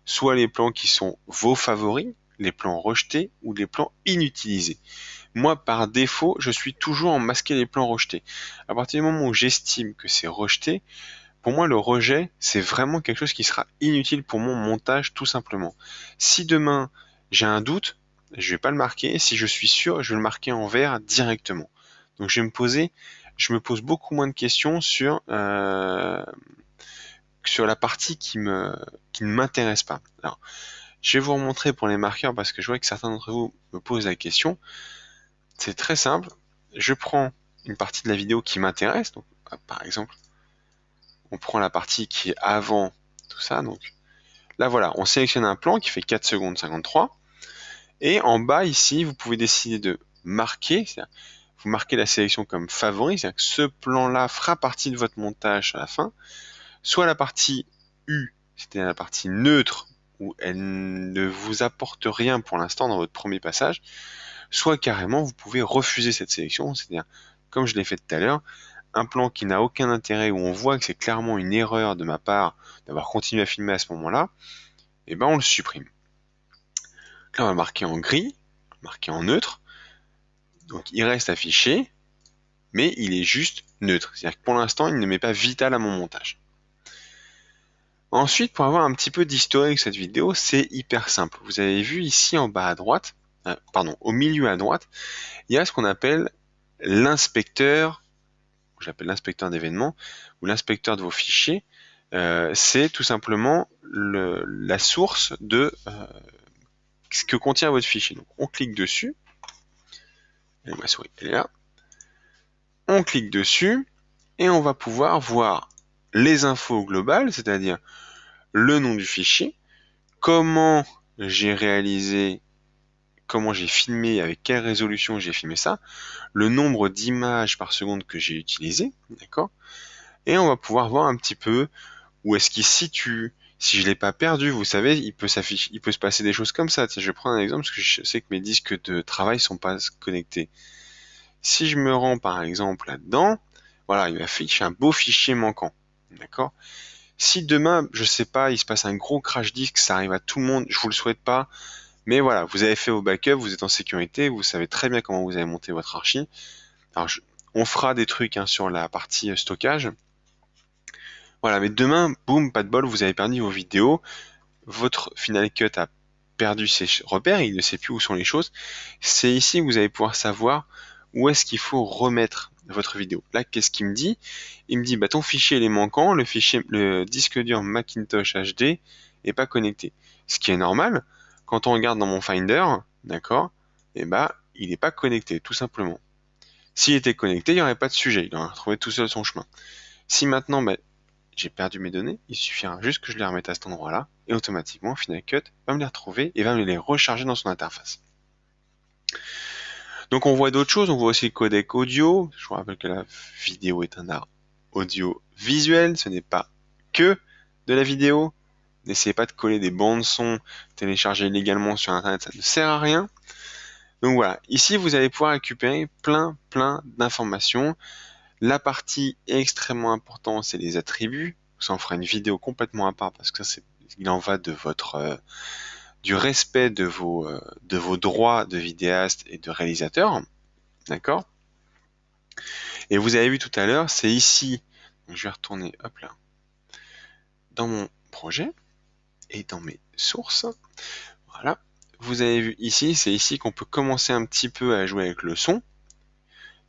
Speaker 1: soit les plans qui sont vos favoris, les plans rejetés ou les plans inutilisés. Moi, par défaut, je suis toujours en masquer les plans rejetés. À partir du moment où j'estime que c'est rejeté, pour moi, le rejet, c'est vraiment quelque chose qui sera inutile pour mon montage, tout simplement. Si demain, j'ai un doute, je vais pas le marquer. Si je suis sûr, je vais le marquer en vert directement. Donc, je me pose beaucoup moins de questions sur la partie qui ne m'intéresse pas. Alors, je vais vous remontrer pour les marqueurs parce que je vois que certains d'entre vous me posent la question. C'est très simple. Je prends une partie de la vidéo qui m'intéresse. Donc, par exemple, on prend la partie qui est avant tout ça. Donc là, voilà, on sélectionne un plan qui fait 4 secondes 53. Et en bas, ici, vous pouvez décider de marquer. Vous marquez la sélection comme favori. C'est-à-dire que ce plan-là fera partie de votre montage à la fin. Soit la partie U, c'était la partie neutre, où elle ne vous apporte rien pour l'instant dans votre premier passage. soit carrément vous pouvez refuser cette sélection, c'est-à-dire, comme je l'ai fait tout à l'heure, un plan qui n'a aucun intérêt, où on voit que c'est clairement une erreur de ma part d'avoir continué à filmer à ce moment-là, et ben on le supprime. Là on va marquer en gris, marquer en neutre, donc il reste affiché, mais il est juste neutre, c'est-à-dire que pour l'instant il ne m'est pas vital à mon montage. Ensuite, pour avoir un petit peu d'historique de cette vidéo, c'est hyper simple. Vous avez vu ici en bas à droite, pardon, au milieu à droite, il y a ce qu'on appelle l'inspecteur, j'appelle l'inspecteur d'événements, ou l'inspecteur de vos fichiers. C'est tout simplement la source de ce que contient votre fichier. Donc on clique dessus, et ma souris elle est là, on clique dessus, et on va pouvoir voir les infos globales, c'est-à-dire le nom du fichier, comment j'ai réalisé, comment j'ai filmé, avec quelle résolution j'ai filmé ça, le nombre d'images par seconde que j'ai utilisé, d'accord? Et on va pouvoir voir un petit peu où est-ce qu'il se situe. Si je l'ai pas perdu, vous savez, il peut se passer des choses comme ça. Tiens, je vais prendre un exemple parce que je sais que mes disques de travail sont pas connectés. Si je me rends par exemple là-dedans, voilà, il m'affiche un beau fichier manquant, d'accord? Si demain, je sais pas, il se passe un gros crash disk, ça arrive à tout le monde, je vous le souhaite pas, mais voilà, vous avez fait vos backups, vous êtes en sécurité, vous savez très bien comment vous avez monté votre archi. Alors, on fera des trucs sur la partie stockage. Voilà, mais demain, boum, pas de bol, vous avez perdu vos vidéos, votre Final Cut a perdu ses repères, il ne sait plus où sont les choses. C'est ici que vous allez pouvoir savoir où est-ce qu'il faut remettre votre vidéo. Là, qu'est-ce qu'il me dit? Il me dit, bah, ton fichier il est manquant, le disque dur Macintosh HD est pas connecté. Ce qui est normal, quand on regarde dans mon Finder, d'accord, et bah, il n'est pas connecté, tout simplement. S'il était connecté, il n'y aurait pas de sujet, il aurait trouvé tout seul son chemin. Si maintenant, bah, j'ai perdu mes données, il suffira juste que je les remette à cet endroit-là, et automatiquement, Final Cut va me les retrouver et va me les recharger dans son interface. Donc on voit d'autres choses, on voit aussi le codec audio. Je vous rappelle que la vidéo est un art audio-visuel, ce n'est pas que de la vidéo. N'essayez pas de coller des bandes son téléchargées illégalement sur internet, ça ne sert à rien. Donc voilà, ici vous allez pouvoir récupérer plein d'informations. La partie extrêmement importante, c'est les attributs. Ça en fera une vidéo complètement à part parce que ça, il en va de votre du respect de vos droits de vidéaste et de réalisateur, d'accord? Et vous avez vu tout à l'heure, c'est ici. Donc je vais retourner, hop là, dans mon projet et dans mes sources. Voilà. Vous avez vu ici, c'est ici qu'on peut commencer un petit peu à jouer avec le son.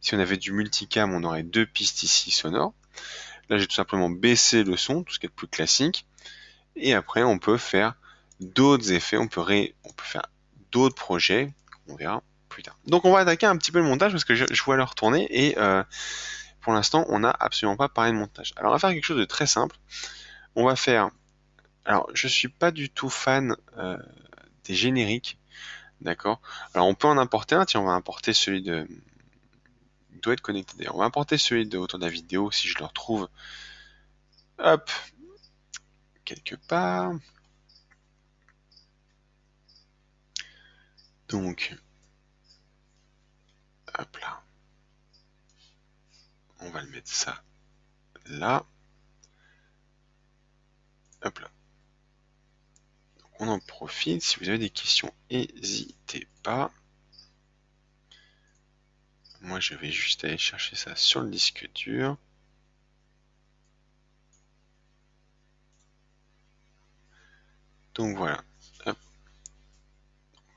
Speaker 1: Si on avait du multicam, on aurait deux pistes ici sonores. Là, j'ai tout simplement baissé le son, tout ce qui est le plus classique. Et après, on peut faire d'autres effets, on peut faire d'autres projets, on verra plus tard. Donc, on va attaquer un petit peu le montage parce que je vois l'heure tourner et pour l'instant, on n'a absolument pas parlé de montage. Alors, on va faire quelque chose de très simple. On va faire. Alors, je suis pas du tout fan des génériques, d'accord? Alors, on peut en importer un. Tiens, on va importer celui de. Il doit être connecté d'ailleurs. On va importer celui de Autour de la vidéo si je le retrouve. Hop, quelque part. Donc, hop là. On va le mettre ça là. Hop là. Donc, on en profite. Si vous avez des questions, n'hésitez pas. Moi, je vais juste aller chercher ça sur le disque dur. Donc voilà. Hop.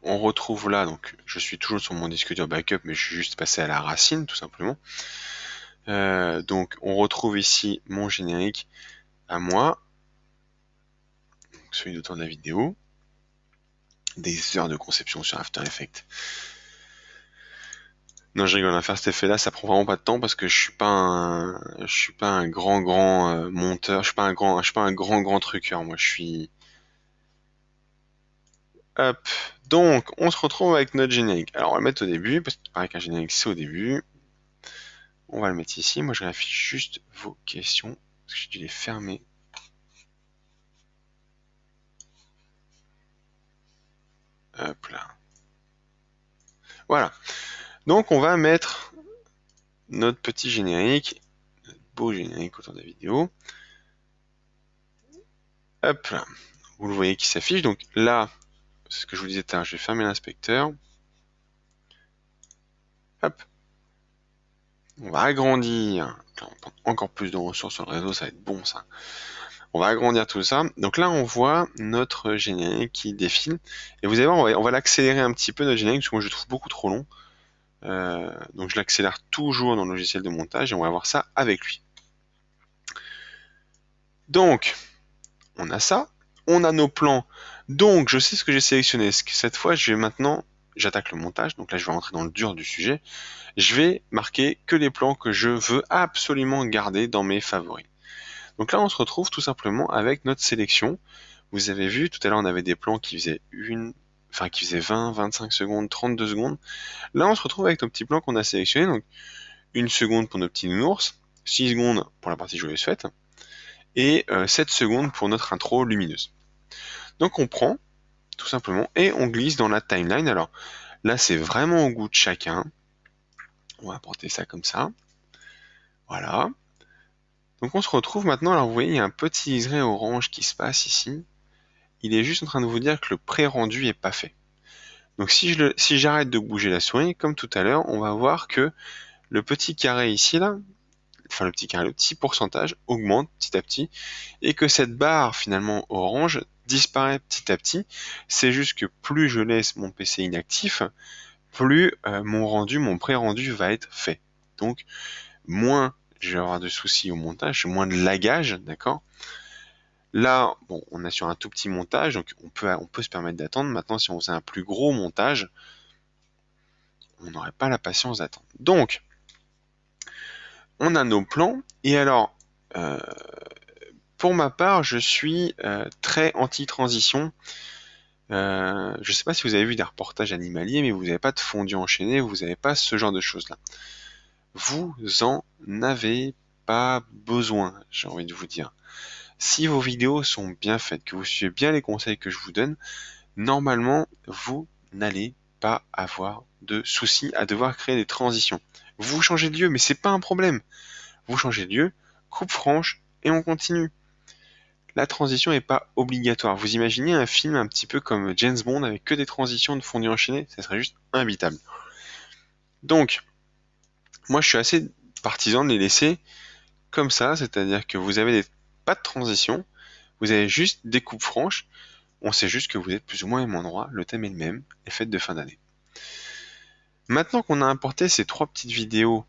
Speaker 1: On retrouve là, donc je suis toujours sur mon disque dur backup, mais je suis juste passé à la racine, tout simplement. Donc on retrouve ici mon générique à moi, donc celui d'autant de la vidéo. Des heures de conception sur After Effects. Non, je rigole, à faire cet effet-là, ça prend vraiment pas de temps parce que je suis pas un grand monteur, je suis pas un grand truqueur, moi je suis. Hop. Donc, on se retrouve avec notre générique. Alors, on va le mettre au début parce qu'il paraît qu'un générique c'est au début. On va le mettre ici. Moi, je affiche juste vos questions parce que j'ai dû les fermer. Hop là. Voilà. Donc on va mettre notre petit générique, notre beau générique autour de la vidéo. Hop là. Vous le voyez qui s'affiche. Donc là, c'est ce que je vous disais tout à l'heure, je vais fermer l'inspecteur. Hop. On va agrandir. Là, on prend encore plus de ressources sur le réseau, ça va être bon ça. On va agrandir tout ça. Donc là, on voit notre générique qui défile. Et vous allez voir, on va l'accélérer un petit peu, notre générique, parce que moi, je le trouve beaucoup trop long. Donc je l'accélère toujours dans le logiciel de montage et on va voir ça avec lui. Donc, on a ça. On a nos plans. Donc, je sais ce que j'ai sélectionné. Cette fois, j'attaque le montage. Donc là, je vais rentrer dans le dur du sujet. Je vais marquer que les plans que je veux absolument garder dans mes favoris. Donc là, on se retrouve tout simplement avec notre sélection. Vous avez vu, tout à l'heure, on avait des plans qui faisaient qui faisaient 20, 25 secondes, 32 secondes. Là, on se retrouve avec nos petits plans qu'on a sélectionnés. Donc, 1 seconde pour nos petits nounours, 6 secondes pour la partie joyeuse fête, et 7 secondes pour notre intro lumineuse. Donc, on prend, tout simplement, et on glisse dans la timeline. Alors, là, c'est vraiment au goût de chacun. On va porter ça comme ça. Voilà. Donc, on se retrouve maintenant. Alors, vous voyez, il y a un petit liseré orange qui se passe ici. Il est juste en train de vous dire que le pré-rendu est pas fait. Donc si j'arrête de bouger la souris, comme tout à l'heure, on va voir que le petit carré ici, là, enfin le petit pourcentage augmente petit à petit, et que cette barre finalement orange disparaît petit à petit. C'est juste que plus je laisse mon PC inactif, plus mon pré-rendu va être fait. Donc moins je vais avoir de soucis au montage, moins de lagage, d'accord? Là, bon, on est sur un tout petit montage, donc on peut se permettre d'attendre. Maintenant, si on faisait un plus gros montage, on n'aurait pas la patience d'attendre. Donc, on a nos plans, et alors, euh, pour ma part, je suis très anti-transition. Je ne sais pas si vous avez vu des reportages animaliers, mais vous n'avez pas de fondu enchaîné, vous n'avez pas ce genre de choses-là. Vous en avez pas besoin, j'ai envie de vous dire. Si vos vidéos sont bien faites, que vous suivez bien les conseils que je vous donne, normalement, vous n'allez pas avoir de soucis à devoir créer des transitions. Vous changez de lieu, mais c'est pas un problème. Vous changez de lieu, coupe franche, et on continue. La transition n'est pas obligatoire. Vous imaginez un film un petit peu comme James Bond avec que des transitions de fondu enchaîné, ça serait juste imbitable. Donc, moi je suis assez partisan de les laisser comme ça, c'est-à-dire que vous avez pas de transition, vous avez juste des coupes franches, on sait juste que vous êtes plus ou moins au même endroit, le thème est le même, les fêtes de fin d'année. Maintenant qu'on a importé ces 3 petites vidéos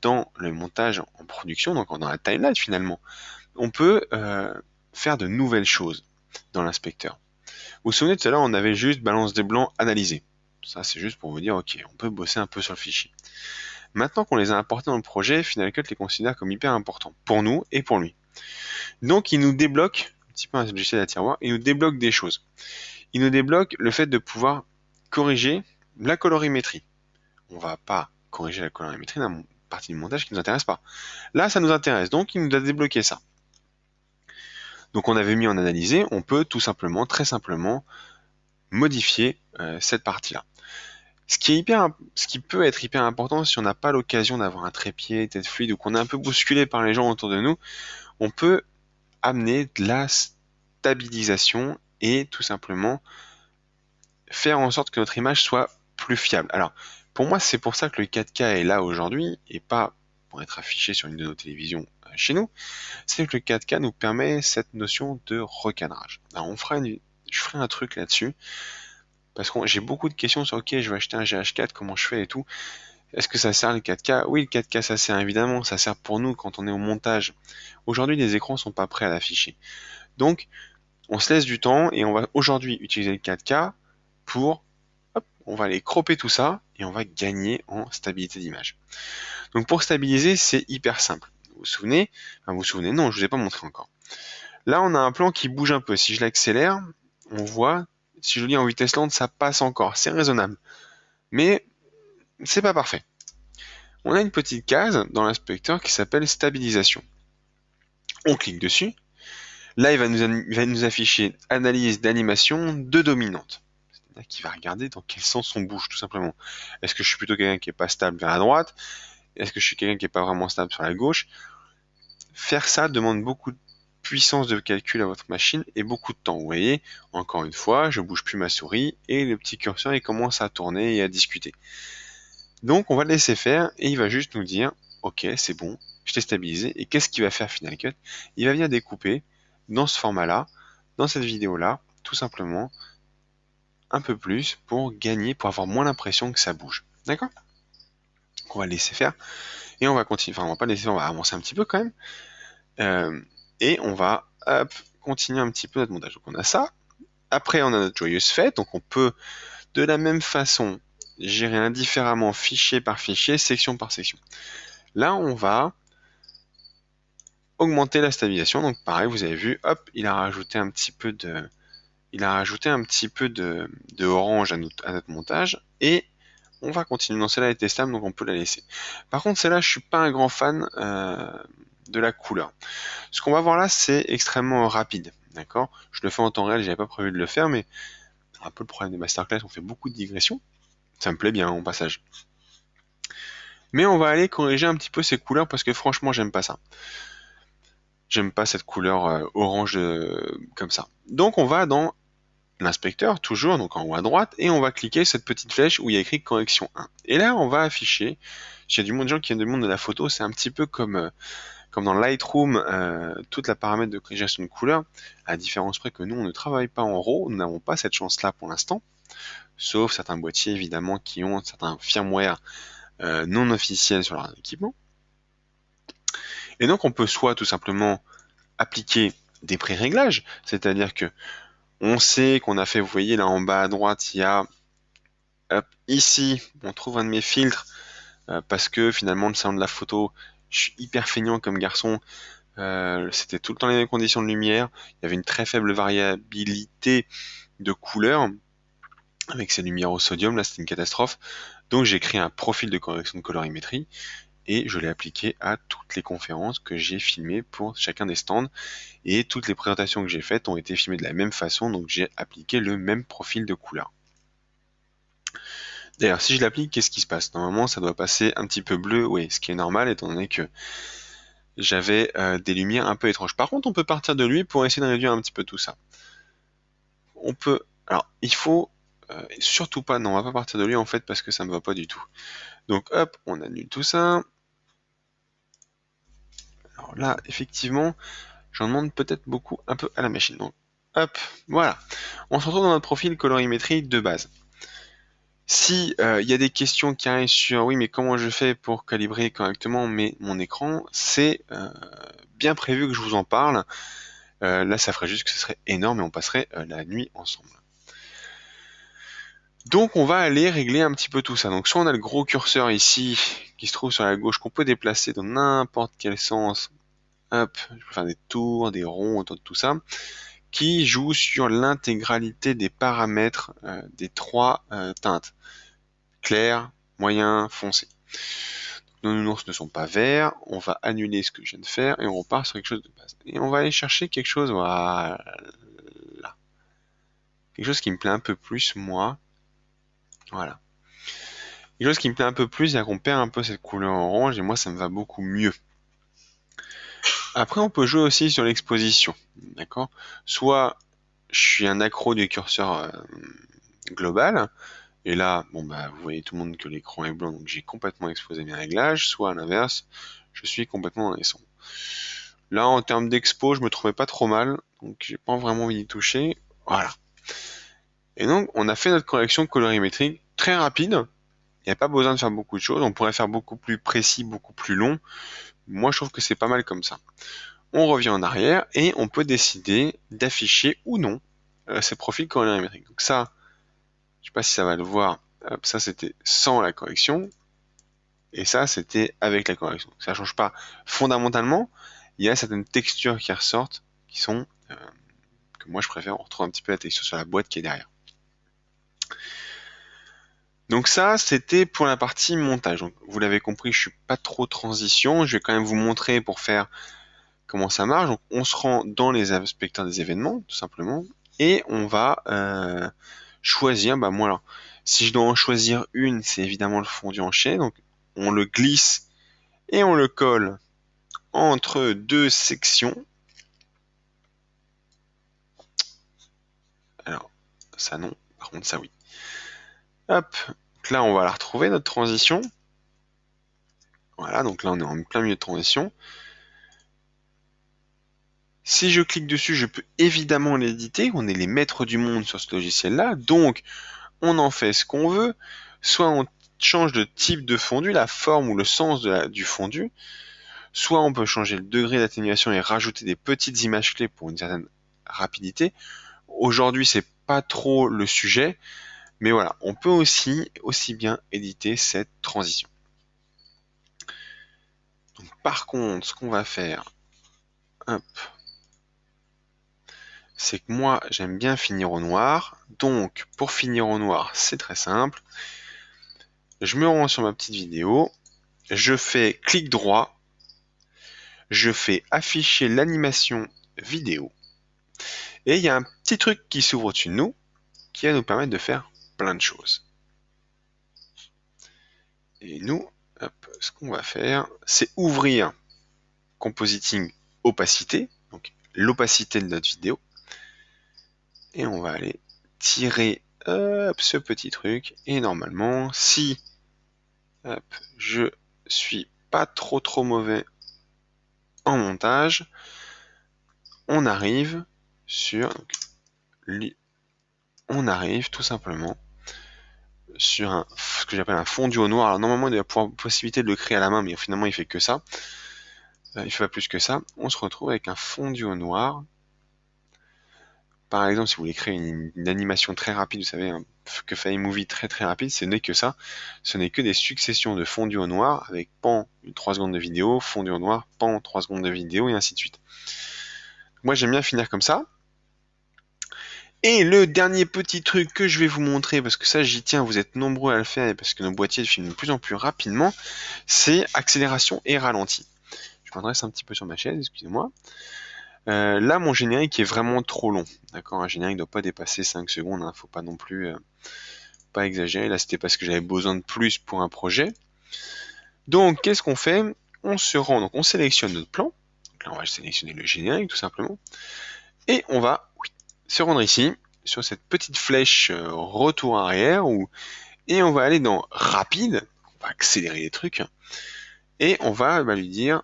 Speaker 1: dans le montage en production, donc dans la timeline finalement, on peut faire de nouvelles choses dans l'inspecteur. Vous vous souvenez tout à l'heure, on avait juste balance des blancs analysé. Ça, c'est juste pour vous dire, ok, on peut bosser un peu sur le fichier. Maintenant qu'on les a importés dans le projet, Final Cut les considère comme hyper importants, pour nous et pour lui. Donc, il nous débloque, un petit peu un logiciel à tiroir, il nous débloque des choses. Il nous débloque le fait de pouvoir corriger la colorimétrie. On va pas corriger la colorimétrie dans la partie du montage qui ne nous intéresse pas. Là, ça nous intéresse, donc il nous a débloqué ça. Donc on avait mis en analysé, on peut tout simplement, très simplement, modifier cette partie-là. Ce qui peut être hyper important si on n'a pas l'occasion d'avoir un trépied, tête fluide, ou qu'on est un peu bousculé par les gens autour de nous, on peut amener de la stabilisation et tout simplement faire en sorte que notre image soit plus fiable. Alors, pour moi, c'est pour ça que le 4K est là aujourd'hui, et pas pour être affiché sur une de nos télévisions chez nous, c'est que le 4K nous permet cette notion de recadrage. Alors, je ferai un truc là-dessus, parce que j'ai beaucoup de questions sur, ok, je vais acheter un GH4, comment je fais et tout. Est-ce que ça sert le 4K? Oui, le 4K, ça sert évidemment, ça sert pour nous quand on est au montage. Aujourd'hui, les écrans sont pas prêts à l'afficher. Donc, on se laisse du temps et on va aujourd'hui utiliser le 4K pour, hop, on va aller cropper tout ça et on va gagner en stabilité d'image. Donc, pour stabiliser, c'est hyper simple. Vous vous souvenez? Enfin, vous vous souvenez? Non, je vous ai pas montré encore. Là, on a un plan qui bouge un peu. Si je l'accélère, on voit, si je lis en vitesse lente, ça passe encore. C'est raisonnable. Mais c'est pas parfait. On a une petite case dans l'inspecteur qui s'appelle stabilisation. On clique dessus. Là, il va nous afficher analyse d'animation de dominante. qui va regarder dans quel sens on bouge, tout simplement. Est-ce que je suis plutôt quelqu'un qui est pas stable vers la droite? Est-ce que je suis quelqu'un qui est pas vraiment stable sur la gauche? Faire ça demande beaucoup de puissance de calcul à votre machine et beaucoup de temps. Vous voyez, encore une fois, je bouge plus ma souris et le petit curseur il commence à tourner et à discuter. Donc on va le laisser faire et il va juste nous dire ok, c'est bon, je t'ai stabilisé. Et qu'est-ce qu'il va faire Final Cut? Il va venir découper dans ce format-là, dans cette vidéo-là, tout simplement un peu plus pour gagner, pour avoir moins l'impression que ça bouge. D'accord? Donc on va le laisser faire et on va continuer. Enfin, on va pas le laisser, on va avancer un petit peu quand même. Et on va continuer un petit peu notre montage. Donc on a ça. Après, on a notre joyeuse fête. Donc on peut de la même façon gérer indifféremment fichier par fichier, section par section. Là, on va augmenter la stabilisation. Donc pareil, vous avez vu, hop, il a rajouté un petit peu de orange à notre montage et on va continuer. Non, celle-là était stable, donc on peut la laisser. Par contre, celle-là, je suis pas un grand fan de la couleur. Ce qu'on va voir là, c'est extrêmement rapide. D'accord? Je le fais en temps réel, j'avais pas prévu de le faire, mais un peu le problème des masterclass, on fait beaucoup de digressions. Ça me plaît bien au passage. Mais on va aller corriger un petit peu ces couleurs parce que franchement, j'aime pas ça. J'aime pas cette couleur orange comme ça. Donc on va dans l'inspecteur, toujours, donc en haut à droite, et on va cliquer cette petite flèche où il y a écrit correction 1. Et là, on va afficher, il y a du monde de gens qui viennent du monde de la photo, c'est un petit peu comme dans Lightroom, toute la paramètre de correction de couleur, à la différence près que nous, on ne travaille pas en RAW, nous n'avons pas cette chance-là pour l'instant, sauf certains boîtiers, évidemment, qui ont certains firmware non officiels sur leur équipement. Et donc, on peut soit tout simplement appliquer des pré-réglages, c'est-à-dire que on sait qu'on a fait, vous voyez là en bas à droite, il y a ici, on trouve un de mes filtres parce que finalement le salon de la photo, je suis hyper feignant comme garçon, c'était tout le temps les mêmes conditions de lumière, il y avait une très faible variabilité de couleurs avec ces lumières au sodium, là c'était une catastrophe. Donc j'ai créé un profil de correction de colorimétrie et je l'ai appliqué à toutes les conférences que j'ai filmées pour chacun des stands et toutes les présentations que j'ai faites ont été filmées de la même façon, donc j'ai appliqué le même profil de couleur. D'ailleurs, si je l'applique, qu'est-ce qui se passe? Normalement, ça doit passer un petit peu bleu, oui, ce qui est normal étant donné que j'avais des lumières un peu étranges. Par contre, on peut partir de lui pour essayer de réduire un petit peu tout ça. On peut... Alors, il faut surtout pas... Non, on va pas partir de lui en fait parce que ça me va pas du tout. Donc hop, on annule tout ça. Alors là, effectivement, j'en demande peut-être beaucoup un peu à la machine. Donc hop, voilà. On se retrouve dans notre profil colorimétrie de base. Si il y a des questions qui arrivent sur oui mais comment je fais pour calibrer correctement mon écran, c'est bien prévu que je vous en parle. Là ça ferait juste que ce serait énorme et on passerait la nuit ensemble. Donc on va aller régler un petit peu tout ça. Donc soit on a le gros curseur ici qui se trouve sur la gauche qu'on peut déplacer dans n'importe quel sens. Hop, je peux faire des tours, des ronds autour de tout ça, qui joue sur l'intégralité des paramètres des trois teintes. Clair, moyen, foncé. Nos nounours ne sont pas verts, on va annuler ce que je viens de faire et on repart sur quelque chose de base. Et on va aller chercher quelque chose, voilà. Quelque chose qui me plaît un peu plus, moi. Voilà. Quelque chose qui me plaît un peu plus, c'est qu'on perd un peu cette couleur orange et moi ça me va beaucoup mieux. Après on peut jouer aussi sur l'exposition, d'accord? Soit je suis un accro du curseur global, et là, bon bah vous voyez tout le monde que l'écran est blanc, donc j'ai complètement exposé mes réglages, soit à l'inverse, je suis complètement dans les sombres. Là en termes d'expo, je me trouvais pas trop mal, donc j'ai pas vraiment envie d'y toucher. Voilà. Et donc on a fait notre correction colorimétrique très rapide, il n'y a pas besoin de faire beaucoup de choses, on pourrait faire beaucoup plus précis, beaucoup plus long. Moi je trouve que c'est pas mal comme ça. On revient en arrière et on peut décider d'afficher ou non ces profils colorimétriques. Donc ça, je sais pas si ça va le voir, hop, ça c'était sans la correction, et ça c'était avec la correction. Ça change pas fondamentalement, il y a certaines textures qui ressortent, qui sont, que moi je préfère, on retrouve un petit peu la texture sur la boîte qui est derrière. Donc ça, c'était pour la partie montage. Donc, vous l'avez compris, je suis pas trop transition, je vais quand même vous montrer pour faire comment ça marche. Donc on se rend dans les inspecteurs des événements, tout simplement, et on va choisir, bah moi, si je dois en choisir une, c'est évidemment le fondu en chaîne. Donc, on le glisse et on le colle entre deux sections. Alors, ça non, par contre ça oui. Hop, donc là on va la retrouver, notre transition. Voilà, donc là on est en plein milieu de transition. Si je clique dessus, je peux évidemment l'éditer. On est les maîtres du monde sur ce logiciel-là. Donc, on en fait ce qu'on veut. Soit on change de type de fondu, la forme ou le sens du fondu. Soit on peut changer le degré d'atténuation et rajouter des petites images clés pour une certaine rapidité. Aujourd'hui, c'est pas trop le sujet. Mais voilà, on peut aussi bien éditer cette transition. Donc, par contre, ce qu'on va faire, hop, c'est que moi, j'aime bien finir au noir. Donc, pour finir au noir, c'est très simple. Je me rends sur ma petite vidéo, je fais clic droit, je fais afficher l'animation vidéo, et il y a un petit truc qui s'ouvre au-dessus de nous, qui va nous permettre de faire plein de choses. Et nous, hop, ce qu'on va faire, c'est ouvrir Compositing opacité, donc l'opacité de notre vidéo, et on va aller tirer ce petit truc, et normalement, si je suis pas trop mauvais en montage, on arrive sur tout simplement sur ce que j'appelle un fondu au noir. Alors normalement il y a la possibilité de le créer à la main, mais finalement il fait que ça. Il fait pas plus que ça. On se retrouve avec un fondu au noir. Par exemple, si vous voulez créer une animation très rapide, vous savez, que fait iMovie très rapide, ce n'est que ça. Ce n'est que des successions de fondus au noir avec pan 3 secondes de vidéo, fondu au noir, pan 3 secondes de vidéo, et ainsi de suite. Moi, j'aime bien finir comme ça. Et le dernier petit truc que je vais vous montrer, parce que ça j'y tiens, vous êtes nombreux à le faire, et parce que nos boîtiers filment de plus en plus rapidement, c'est accélération et ralenti. Je m'adresse un petit peu sur ma chaise, excusez-moi. Là, mon générique est vraiment trop long. D'accord, un générique ne doit pas dépasser 5 secondes, hein, faut pas non plus pas exagérer. Là, c'était parce que j'avais besoin de plus pour un projet. Donc, qu'est-ce qu'on fait? On se rend, donc on sélectionne notre plan. Donc là, on va sélectionner le générique, tout simplement. Et on va se rendre ici, sur cette petite flèche retour arrière, et on va aller dans rapide, on va accélérer les trucs, et on va lui dire,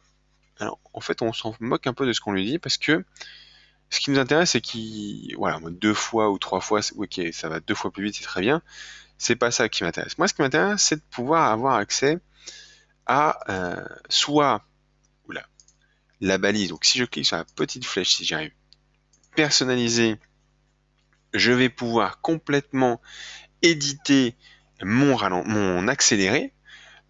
Speaker 1: alors en fait on s'en moque un peu de ce qu'on lui dit, parce que ce qui nous intéresse c'est qu'il, voilà, 2 fois ou 3 fois, ok, ça va 2 fois plus vite, c'est très bien, c'est pas ça qui m'intéresse. Moi ce qui m'intéresse c'est de pouvoir avoir accès à soit la balise, donc si je clique sur la petite flèche, si j'arrive personnaliser, je vais pouvoir complètement éditer mon accéléré,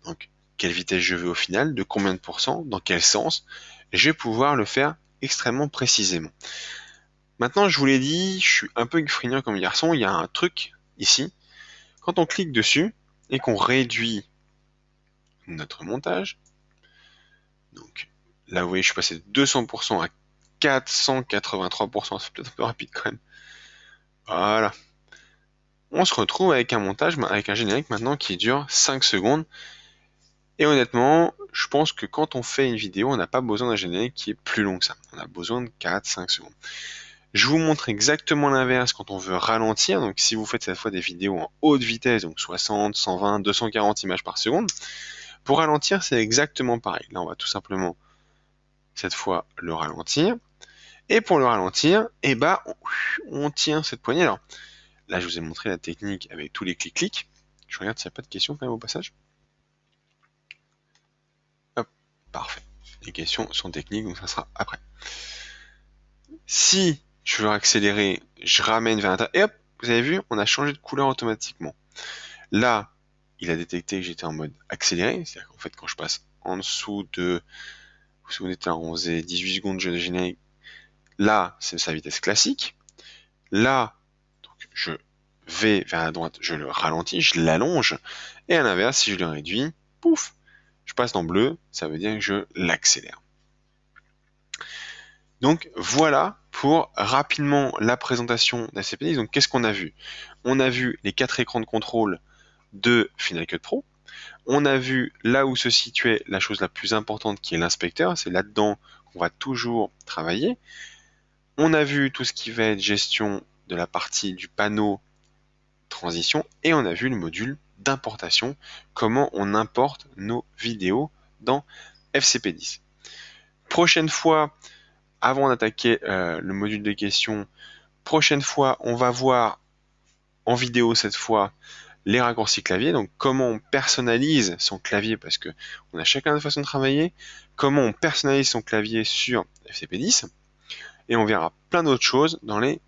Speaker 1: donc quelle vitesse je veux au final, de combien de pourcents, dans quel sens, je vais pouvoir le faire extrêmement précisément. Maintenant, je vous l'ai dit, je suis un peu feignant comme garçon, il y a un truc ici, quand on clique dessus et qu'on réduit notre montage, donc là vous voyez je suis passé de 200% à 483%, c'est peut-être un peu rapide quand même. Voilà. On se retrouve avec un montage, avec un générique maintenant qui dure 5 secondes. Et honnêtement, je pense que quand on fait une vidéo, on n'a pas besoin d'un générique qui est plus long que ça. On a besoin de 4-5 secondes. Je vous montre exactement l'inverse quand on veut ralentir. Donc si vous faites cette fois des vidéos en haute vitesse, donc 60, 120, 240 images par seconde, pour ralentir, c'est exactement pareil. Là, on va tout simplement, cette fois, le ralentir. Et pour le ralentir, eh ben, on tient cette poignée. Alors, là, je vous ai montré la technique avec tous les clics-clics. Je regarde s'il n'y a pas de questions quand même au passage. Hop, parfait. Les questions sont techniques, donc ça sera après. Si je veux accélérer, je ramène vers l'intérieur, et hop, vous avez vu, on a changé de couleur automatiquement. Là, il a détecté que j'étais en mode accéléré, c'est-à-dire qu'en fait, quand je passe en dessous de, vous vous souvenez, on faisait 18 secondes de générique, là, c'est sa vitesse classique. Là, donc, je vais vers la droite, je le ralentis, je l'allonge, et à l'inverse, si je le réduis, pouf, je passe dans bleu, ça veut dire que je l'accélère. Donc voilà pour rapidement la présentation d'FCPDX. Donc qu'est-ce qu'on a vu? On a vu les 4 écrans de contrôle de Final Cut Pro. On a vu là où se situait la chose la plus importante qui est l'inspecteur. C'est là-dedans qu'on va toujours travailler. On a vu tout ce qui va être gestion de la partie du panneau transition et on a vu le module d'importation, comment on importe nos vidéos dans FCP10. Prochaine fois, avant d'attaquer le module de questions, prochaine fois, on va voir en vidéo cette fois les raccourcis clavier, donc comment on personnalise son clavier, parce que on a chacun notre façon de travailler, comment on personnalise son clavier sur FCP10, et on verra plein d'autres choses dans les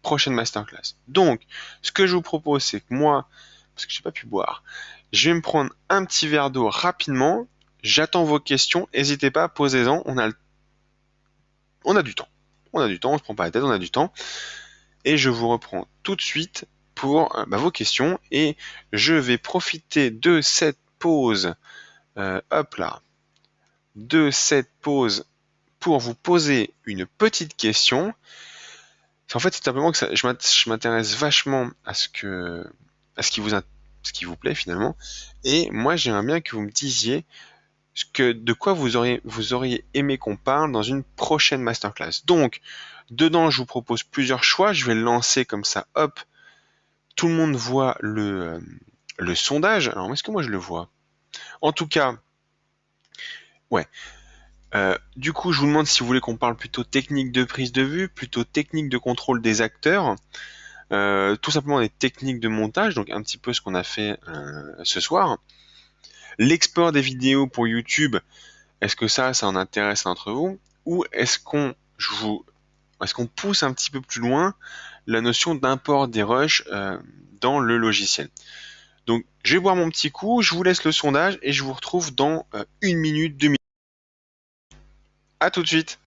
Speaker 1: prochaines masterclass. Donc, ce que je vous propose, c'est que moi, parce que j'ai pas pu boire, je vais me prendre un petit verre d'eau rapidement, j'attends vos questions, n'hésitez pas, posez-en, on a du temps. On a du temps, on se prend pas la tête, on a du temps. Et je vous reprends tout de suite pour vos questions et je vais profiter de cette pause, hop là, de cette pause pour vous poser une petite question. En fait, c'est simplement que je m'intéresse vachement à ce qui vous plaît finalement. Et moi, j'aimerais bien que vous me disiez de quoi vous auriez aimé qu'on parle dans une prochaine masterclass. Donc, dedans, je vous propose plusieurs choix. Je vais le lancer comme ça, hop. Tout le monde voit le sondage. Alors, est-ce que moi je le vois? En tout cas, ouais. Du coup, je vous demande si vous voulez qu'on parle plutôt technique de prise de vue, plutôt technique de contrôle des acteurs, tout simplement des techniques de montage, donc un petit peu ce qu'on a fait ce soir. L'export des vidéos pour YouTube, est-ce que ça en intéresse d'entre vous? Ou est-ce qu'on pousse un petit peu plus loin la notion d'import des rushs dans le logiciel? Donc, je vais boire mon petit coup, je vous laisse le sondage et je vous retrouve dans 1 minute, 2 minutes. À tout de suite.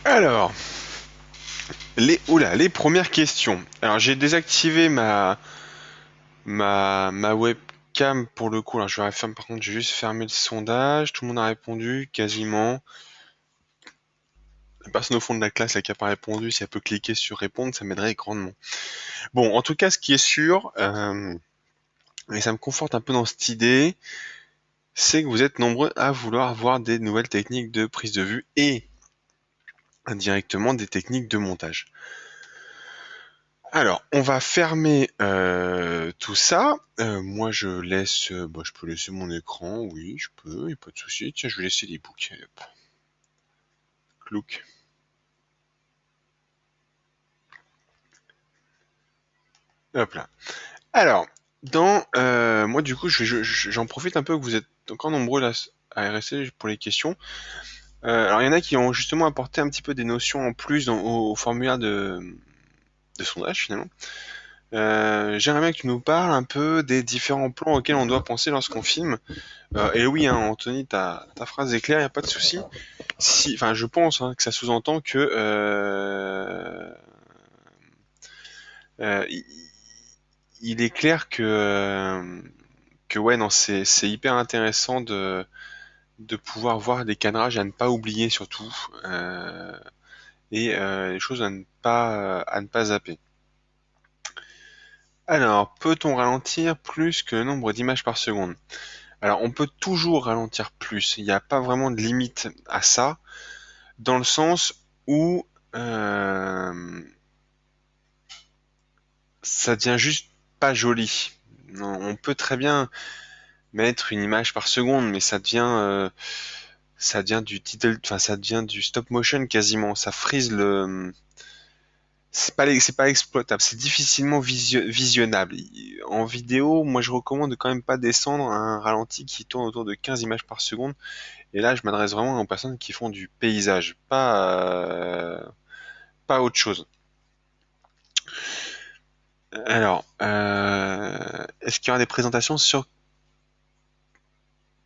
Speaker 1: Alors, les premières questions. Alors, j'ai désactivé ma webcam pour le coup. Alors, je vais refermer, par contre, j'ai juste fermé le sondage. Tout le monde a répondu, quasiment. La personne au fond de la classe là, qui n'a pas répondu, si elle peut cliquer sur répondre, ça m'aiderait grandement. Bon, en tout cas, ce qui est sûr, et ça me conforte un peu dans cette idée, c'est que vous êtes nombreux à vouloir voir des nouvelles techniques de prise de vue et indirectement des techniques de montage. Alors, on va fermer tout ça. Moi, je laisse, je peux laisser mon écran, oui, je peux, il n'y a pas de souci. Tiens, je vais laisser les bouquets. Hop. Clouc. Hop là. Alors, moi, du coup, j'en profite un peu que vous êtes encore nombreux là à rester pour les questions. Alors, il y en a qui ont justement apporté un petit peu des notions en plus au formulaire de sondage finalement. J'aimerais bien que tu nous parles un peu des différents plans auxquels on doit penser lorsqu'on filme. Et oui, hein, Anthony, ta phrase est claire, il n'y a pas de souci. Enfin, je pense que ça sous-entend que il est clair que ouais, non, c'est hyper intéressant de pouvoir voir des cadrages à ne pas oublier surtout, et les choses à ne pas zapper. Alors, peut-on ralentir plus que le nombre d'images par seconde? Alors, on peut toujours ralentir plus. Il n'y a pas vraiment de limite à ça, dans le sens où euh, ça devient juste pas joli. Non, on peut très bien mettre une image par seconde, mais ça devient du title, enfin ça devient du stop motion quasiment. Ça frise le, c'est pas exploitable, c'est difficilement visionnable. En vidéo, moi je recommande de quand même pas descendre à un ralenti qui tourne autour de 15 images par seconde. Et là, je m'adresse vraiment aux personnes qui font du paysage, pas autre chose. Alors, est-ce qu'il y aura des présentations sur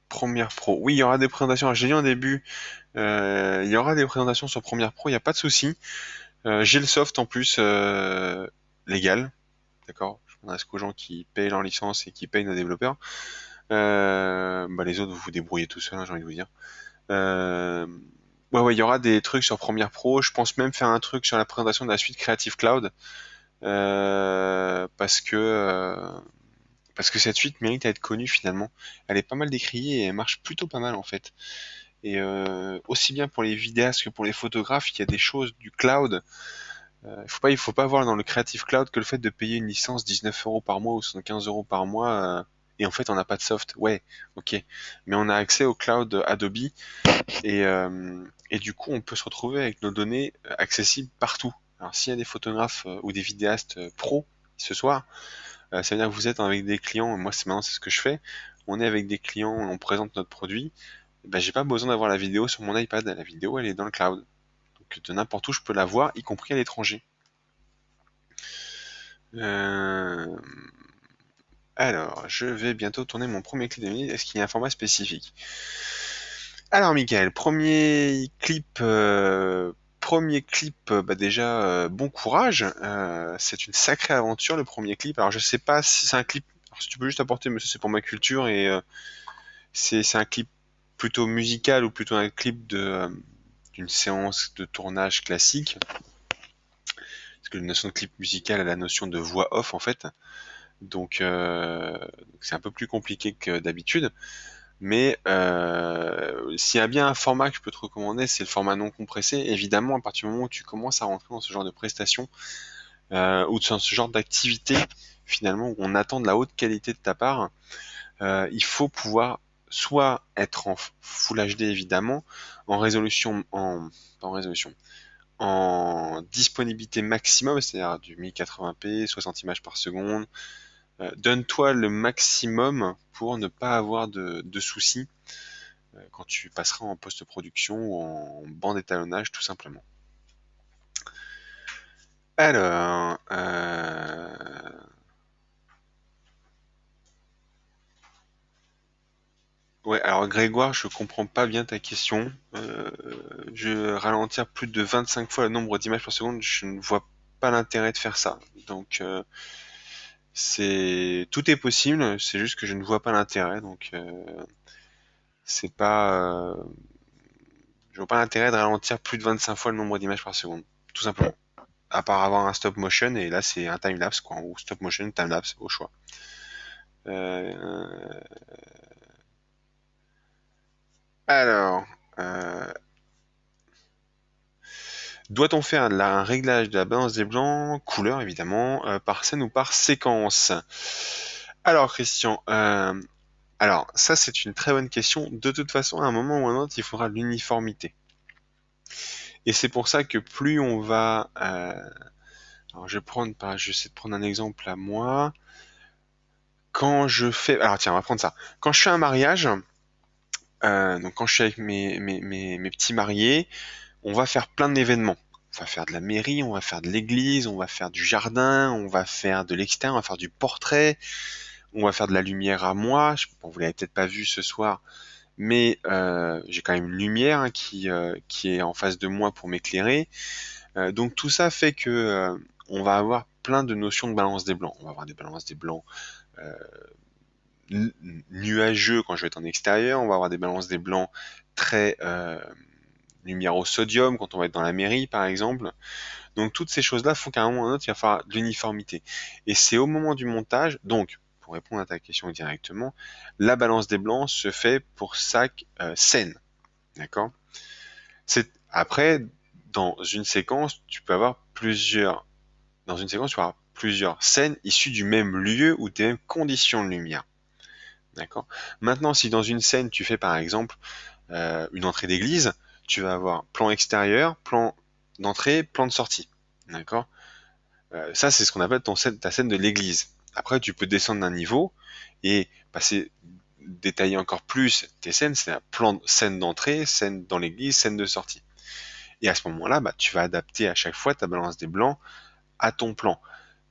Speaker 1: Premiere Pro? Oui, il y aura des présentations. Alors, j'ai dit en début, il y aura des présentations sur Premiere Pro, il n'y a pas de souci. J'ai le soft en plus légal, d'accord? Je m'adresse qu'aux gens qui payent leur licence et qui payent nos développeurs. Bah, les autres, vous vous débrouillez tout seul, hein, j'ai envie de vous dire. Euh, ouais, il y aura des trucs sur Premiere Pro. Je pense même faire un truc sur la présentation de la suite Creative Cloud. Euh, parce que euh, parce que cette suite mérite à être connue finalement. Elle est pas mal décriée et elle marche plutôt pas mal en fait. Et aussi bien pour les vidéastes que pour les photographes, il y a des choses du cloud. Il faut pas voir dans le Creative Cloud que le fait de payer une licence 19 euros par mois ou 75 euros par mois, et en fait on n'a pas de soft. Ouais, ok. Mais on a accès au cloud Adobe et du coup on peut se retrouver avec nos données accessibles partout. Alors s'il y a des photographes ou des vidéastes pros ce soir, ça veut dire que vous êtes avec des clients, moi c'est ce que je fais, on est avec des clients, on présente notre produit, ben, j'ai pas besoin d'avoir la vidéo sur mon iPad, la vidéo elle est dans le cloud. Donc de n'importe où je peux la voir, y compris à l'étranger. Euh, Alors, je vais bientôt tourner mon premier clip de minute. Est-ce qu'il y a un format spécifique? Alors, Michael, premier clip, bah déjà, bon courage. C'est une sacrée aventure, le premier clip. Alors, je sais pas si c'est un clip. Alors, si tu peux juste apporter, mais ça c'est pour ma culture et c'est un clip plutôt musical ou plutôt un clip d'une séance de tournage classique. Parce que la notion de clip musical a la notion de voix off en fait. Donc, c'est un peu plus compliqué que d'habitude. Mais s'il y a bien un format que je peux te recommander, c'est le format non compressé. Évidemment, à partir du moment où tu commences à rentrer dans ce genre de prestations ou dans ce genre d'activité, finalement, où on attend de la haute qualité de ta part, il faut pouvoir soit être en Full HD évidemment, en résolution, pas en résolution, en disponibilité maximum, c'est-à-dire du 1080p, 60 images par seconde. Donne-toi le maximum pour ne pas avoir de soucis quand tu passeras en post-production ou en bande étalonnage tout simplement. Alors, ouais, alors Grégoire, je comprends pas bien ta question. Je ralentir plus de 25 fois le nombre d'images par seconde, je ne vois pas l'intérêt de faire ça. Donc, tout est possible, c'est juste que je ne vois pas l'intérêt. Donc, c'est pas, je vois pas l'intérêt de ralentir plus de 25 fois le nombre d'images par seconde, tout simplement. À part avoir un stop motion, et là c'est un time-lapse, quoi, ou stop motion, time-lapse, au choix. Euh, alors, euh, doit-on faire un réglage de la balance des blancs, couleur évidemment, par scène ou par séquence? Alors Christian, alors ça c'est une très bonne question. De toute façon, à un moment ou à un autre, il faudra l'uniformité. Et c'est pour ça que plus on va... alors je vais essayer de prendre un exemple à moi. Quand je fais... Alors tiens, on va prendre ça. Quand je fais un mariage, donc quand je suis avec mes petits mariés, on va faire plein d'événements. On va faire de la mairie, on va faire de l'église, on va faire du jardin, on va faire de l'extérieur, on va faire du portrait, on va faire de la lumière à moi. Bon, vous l'avez peut-être pas vu ce soir, mais j'ai quand même une lumière hein, qui est en face de moi pour m'éclairer. Donc tout ça fait que on va avoir plein de notions de balance des blancs. On va avoir des balances des blancs nuageux quand je vais être en extérieur, on va avoir des balances des blancs très lumière au sodium quand on va être dans la mairie par exemple. Donc toutes ces choses-là font qu'à un moment ou à un autre, il va falloir de l'uniformité. Et c'est au moment du montage, donc pour répondre à ta question directement, la balance des blancs se fait pour chaque scène. D'accord? Après, dans une séquence, tu peux avoir plusieurs. Dans une séquence, tu peux avoir plusieurs scènes issues du même lieu ou des mêmes conditions de lumière. D'accord? Maintenant, si dans une scène, tu fais par exemple une entrée d'église, tu vas avoir plan extérieur, plan d'entrée, plan de sortie. D'accord? Ça, c'est ce qu'on appelle ta scène de l'église. Après, tu peux descendre d'un niveau et passer, détailler encore plus tes scènes, c'est un plan scène d'entrée, scène dans l'église, scène de sortie. Et à ce moment-là, bah, tu vas adapter à chaque fois ta balance des blancs à ton plan.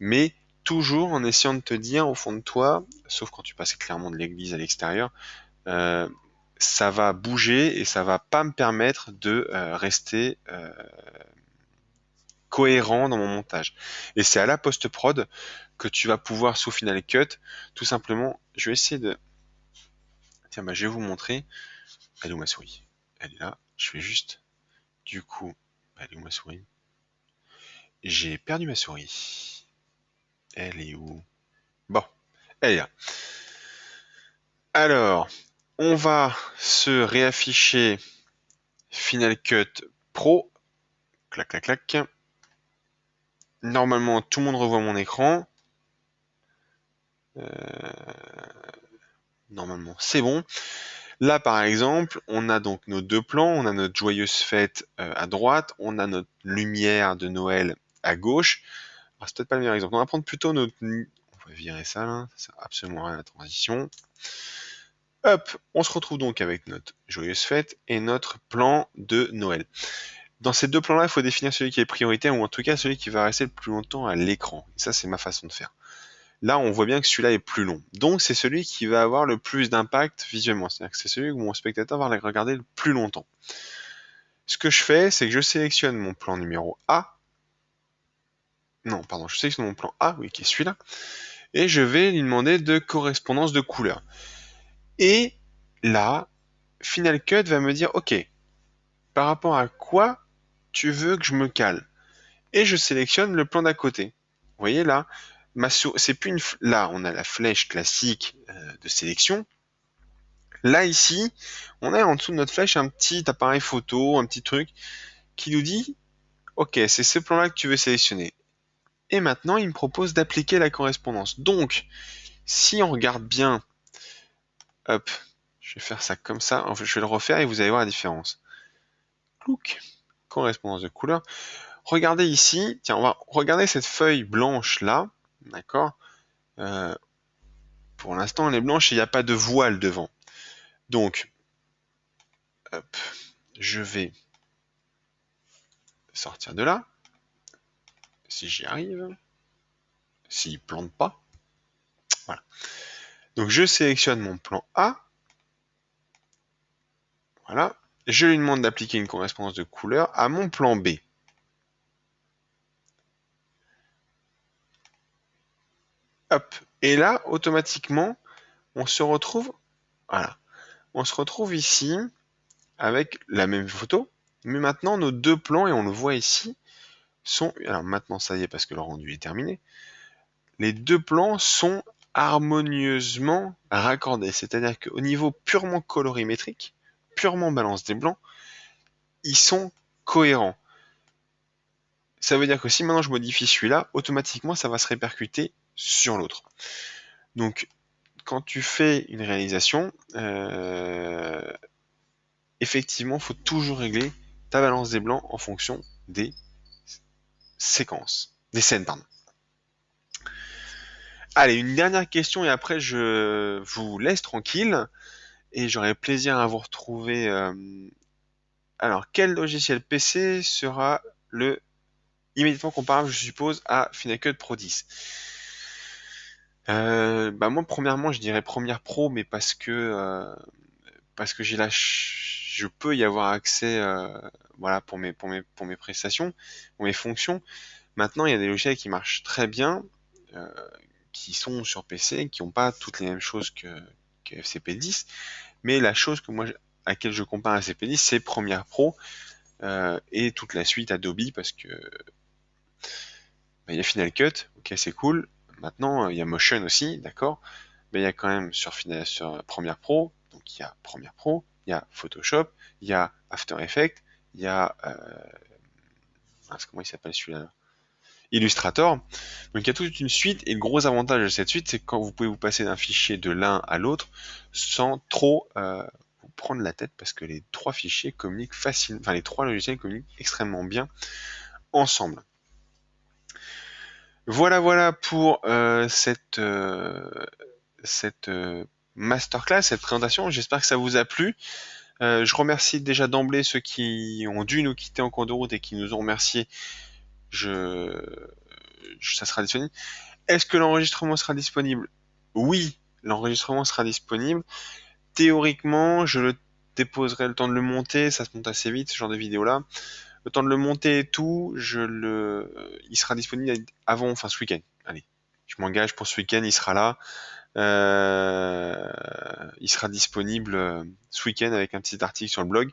Speaker 1: Mais toujours en essayant de te dire au fond de toi, sauf quand tu passes clairement de l'église à l'extérieur, euh, ça va bouger et ça va pas me permettre de rester cohérent dans mon montage. Et c'est à la post-prod que tu vas pouvoir sous Final Cut, tout simplement, je vais essayer de... Tiens, bah, je vais vous montrer. Elle est où ma souris? Elle est là. Je vais juste... Du coup, elle est où ma souris? J'ai perdu ma souris. Elle est où? Bon, elle est là. Alors, on va se réafficher Final Cut Pro. Clac, clac, clac. Normalement, tout le monde revoit mon écran. Normalement, c'est bon. Là, par exemple, on a donc nos deux plans. On a notre joyeuse fête à droite. On a notre lumière de Noël à gauche. Alors, c'est peut-être pas le meilleur exemple. On va prendre plutôt notre... On va virer ça, là. Ça sert absolument à rien, la transition. Hop, on se retrouve donc avec notre joyeuse fête et notre plan de Noël. Dans ces deux plans-là, il faut définir celui qui est prioritaire ou en tout cas celui qui va rester le plus longtemps à l'écran. Et ça, c'est ma façon de faire. Là, on voit bien que celui-là est plus long. Donc, c'est celui qui va avoir le plus d'impact visuellement. C'est-à-dire que c'est celui où mon spectateur va le regarder le plus longtemps. Ce que je fais, c'est que je sélectionne mon plan numéro A. Non, pardon, je sélectionne mon plan A, oui, qui est celui-là. Et je vais lui demander de correspondance de couleur. Et là, Final Cut va me dire, OK, par rapport à quoi tu veux que je me cale? Et je sélectionne le plan d'à côté. Vous voyez là, c'est plus là, on a la flèche classique de sélection. Là, ici, on a en dessous de notre flèche un petit appareil photo, un petit truc qui nous dit, OK, c'est ce plan-là que tu veux sélectionner. Et maintenant, il me propose d'appliquer la correspondance. Donc, si on regarde bien, hop, je vais faire ça comme ça, enfin, je vais le refaire et vous allez voir la différence. Clouc, correspondance de couleur. Regardez ici, tiens, on va regarder cette feuille blanche là, d'accord? Pour l'instant, elle est blanche et il n'y a pas de voile devant. Donc, hop, je vais sortir de là, si j'y arrive, s'il plante pas. Voilà. Donc, je sélectionne mon plan A. Voilà. Je lui demande d'appliquer une correspondance de couleur à mon plan B. Hop. Et là, automatiquement, on se retrouve, voilà, on se retrouve ici avec la même photo, mais maintenant nos deux plans, et on le voit ici, sont, alors maintenant ça y est parce que le rendu est terminé, les deux plans sont harmonieusement raccordés, c'est-à-dire qu'au niveau purement colorimétrique, purement balance des blancs, ils sont cohérents. Ça veut dire que si maintenant je modifie celui-là, automatiquement ça va se répercuter sur l'autre. Donc quand tu fais une réalisation, effectivement, il faut toujours régler ta balance des blancs en fonction des séquences, des scènes, pardon. Allez, une dernière question et après je vous laisse tranquille et j'aurai plaisir à vous retrouver. Alors, quel logiciel PC sera le immédiatement comparable, je suppose, à Final Cut Pro 10? Bah moi, premièrement, je dirais Premiere Pro, mais parce que je peux y avoir accès, voilà, pour mes prestations, pour mes fonctions. Maintenant, il y a des logiciels qui marchent très bien, qui sont sur PC, qui n'ont pas toutes les mêmes choses que FCP10, mais la chose à laquelle je compare FCP10, c'est Premiere Pro et toute la suite Adobe, parce que il y a Final Cut, ok, c'est cool. Maintenant, il y a Motion aussi, d'accord, mais il y a quand même sur Premiere Pro, donc il y a Premiere Pro, il y a Photoshop, il y a After Effects, il y a comment il s'appelle celui-là? Illustrator. Donc il y a toute une suite, et le gros avantage de cette suite, c'est que quand vous pouvez vous passer d'un fichier de l'un à l'autre sans trop vous prendre la tête, parce que les trois fichiers communiquent facilement, enfin les trois logiciels communiquent extrêmement bien ensemble. Voilà pour cette masterclass, cette présentation. J'espère que ça vous a plu. Je remercie déjà d'emblée ceux qui ont dû nous quitter en cours de route et qui nous ont remerciés. Ça sera disponible. Est-ce que l'enregistrement sera disponible? Oui, l'enregistrement sera disponible. Théoriquement, je le déposerai le temps de le monter. Ça se monte assez vite, ce genre de vidéo-là. Le temps de le monter et tout, il sera disponible avant, enfin ce week-end. Allez, je m'engage pour ce week-end, il sera là. Il sera disponible ce week-end avec un petit article sur le blog.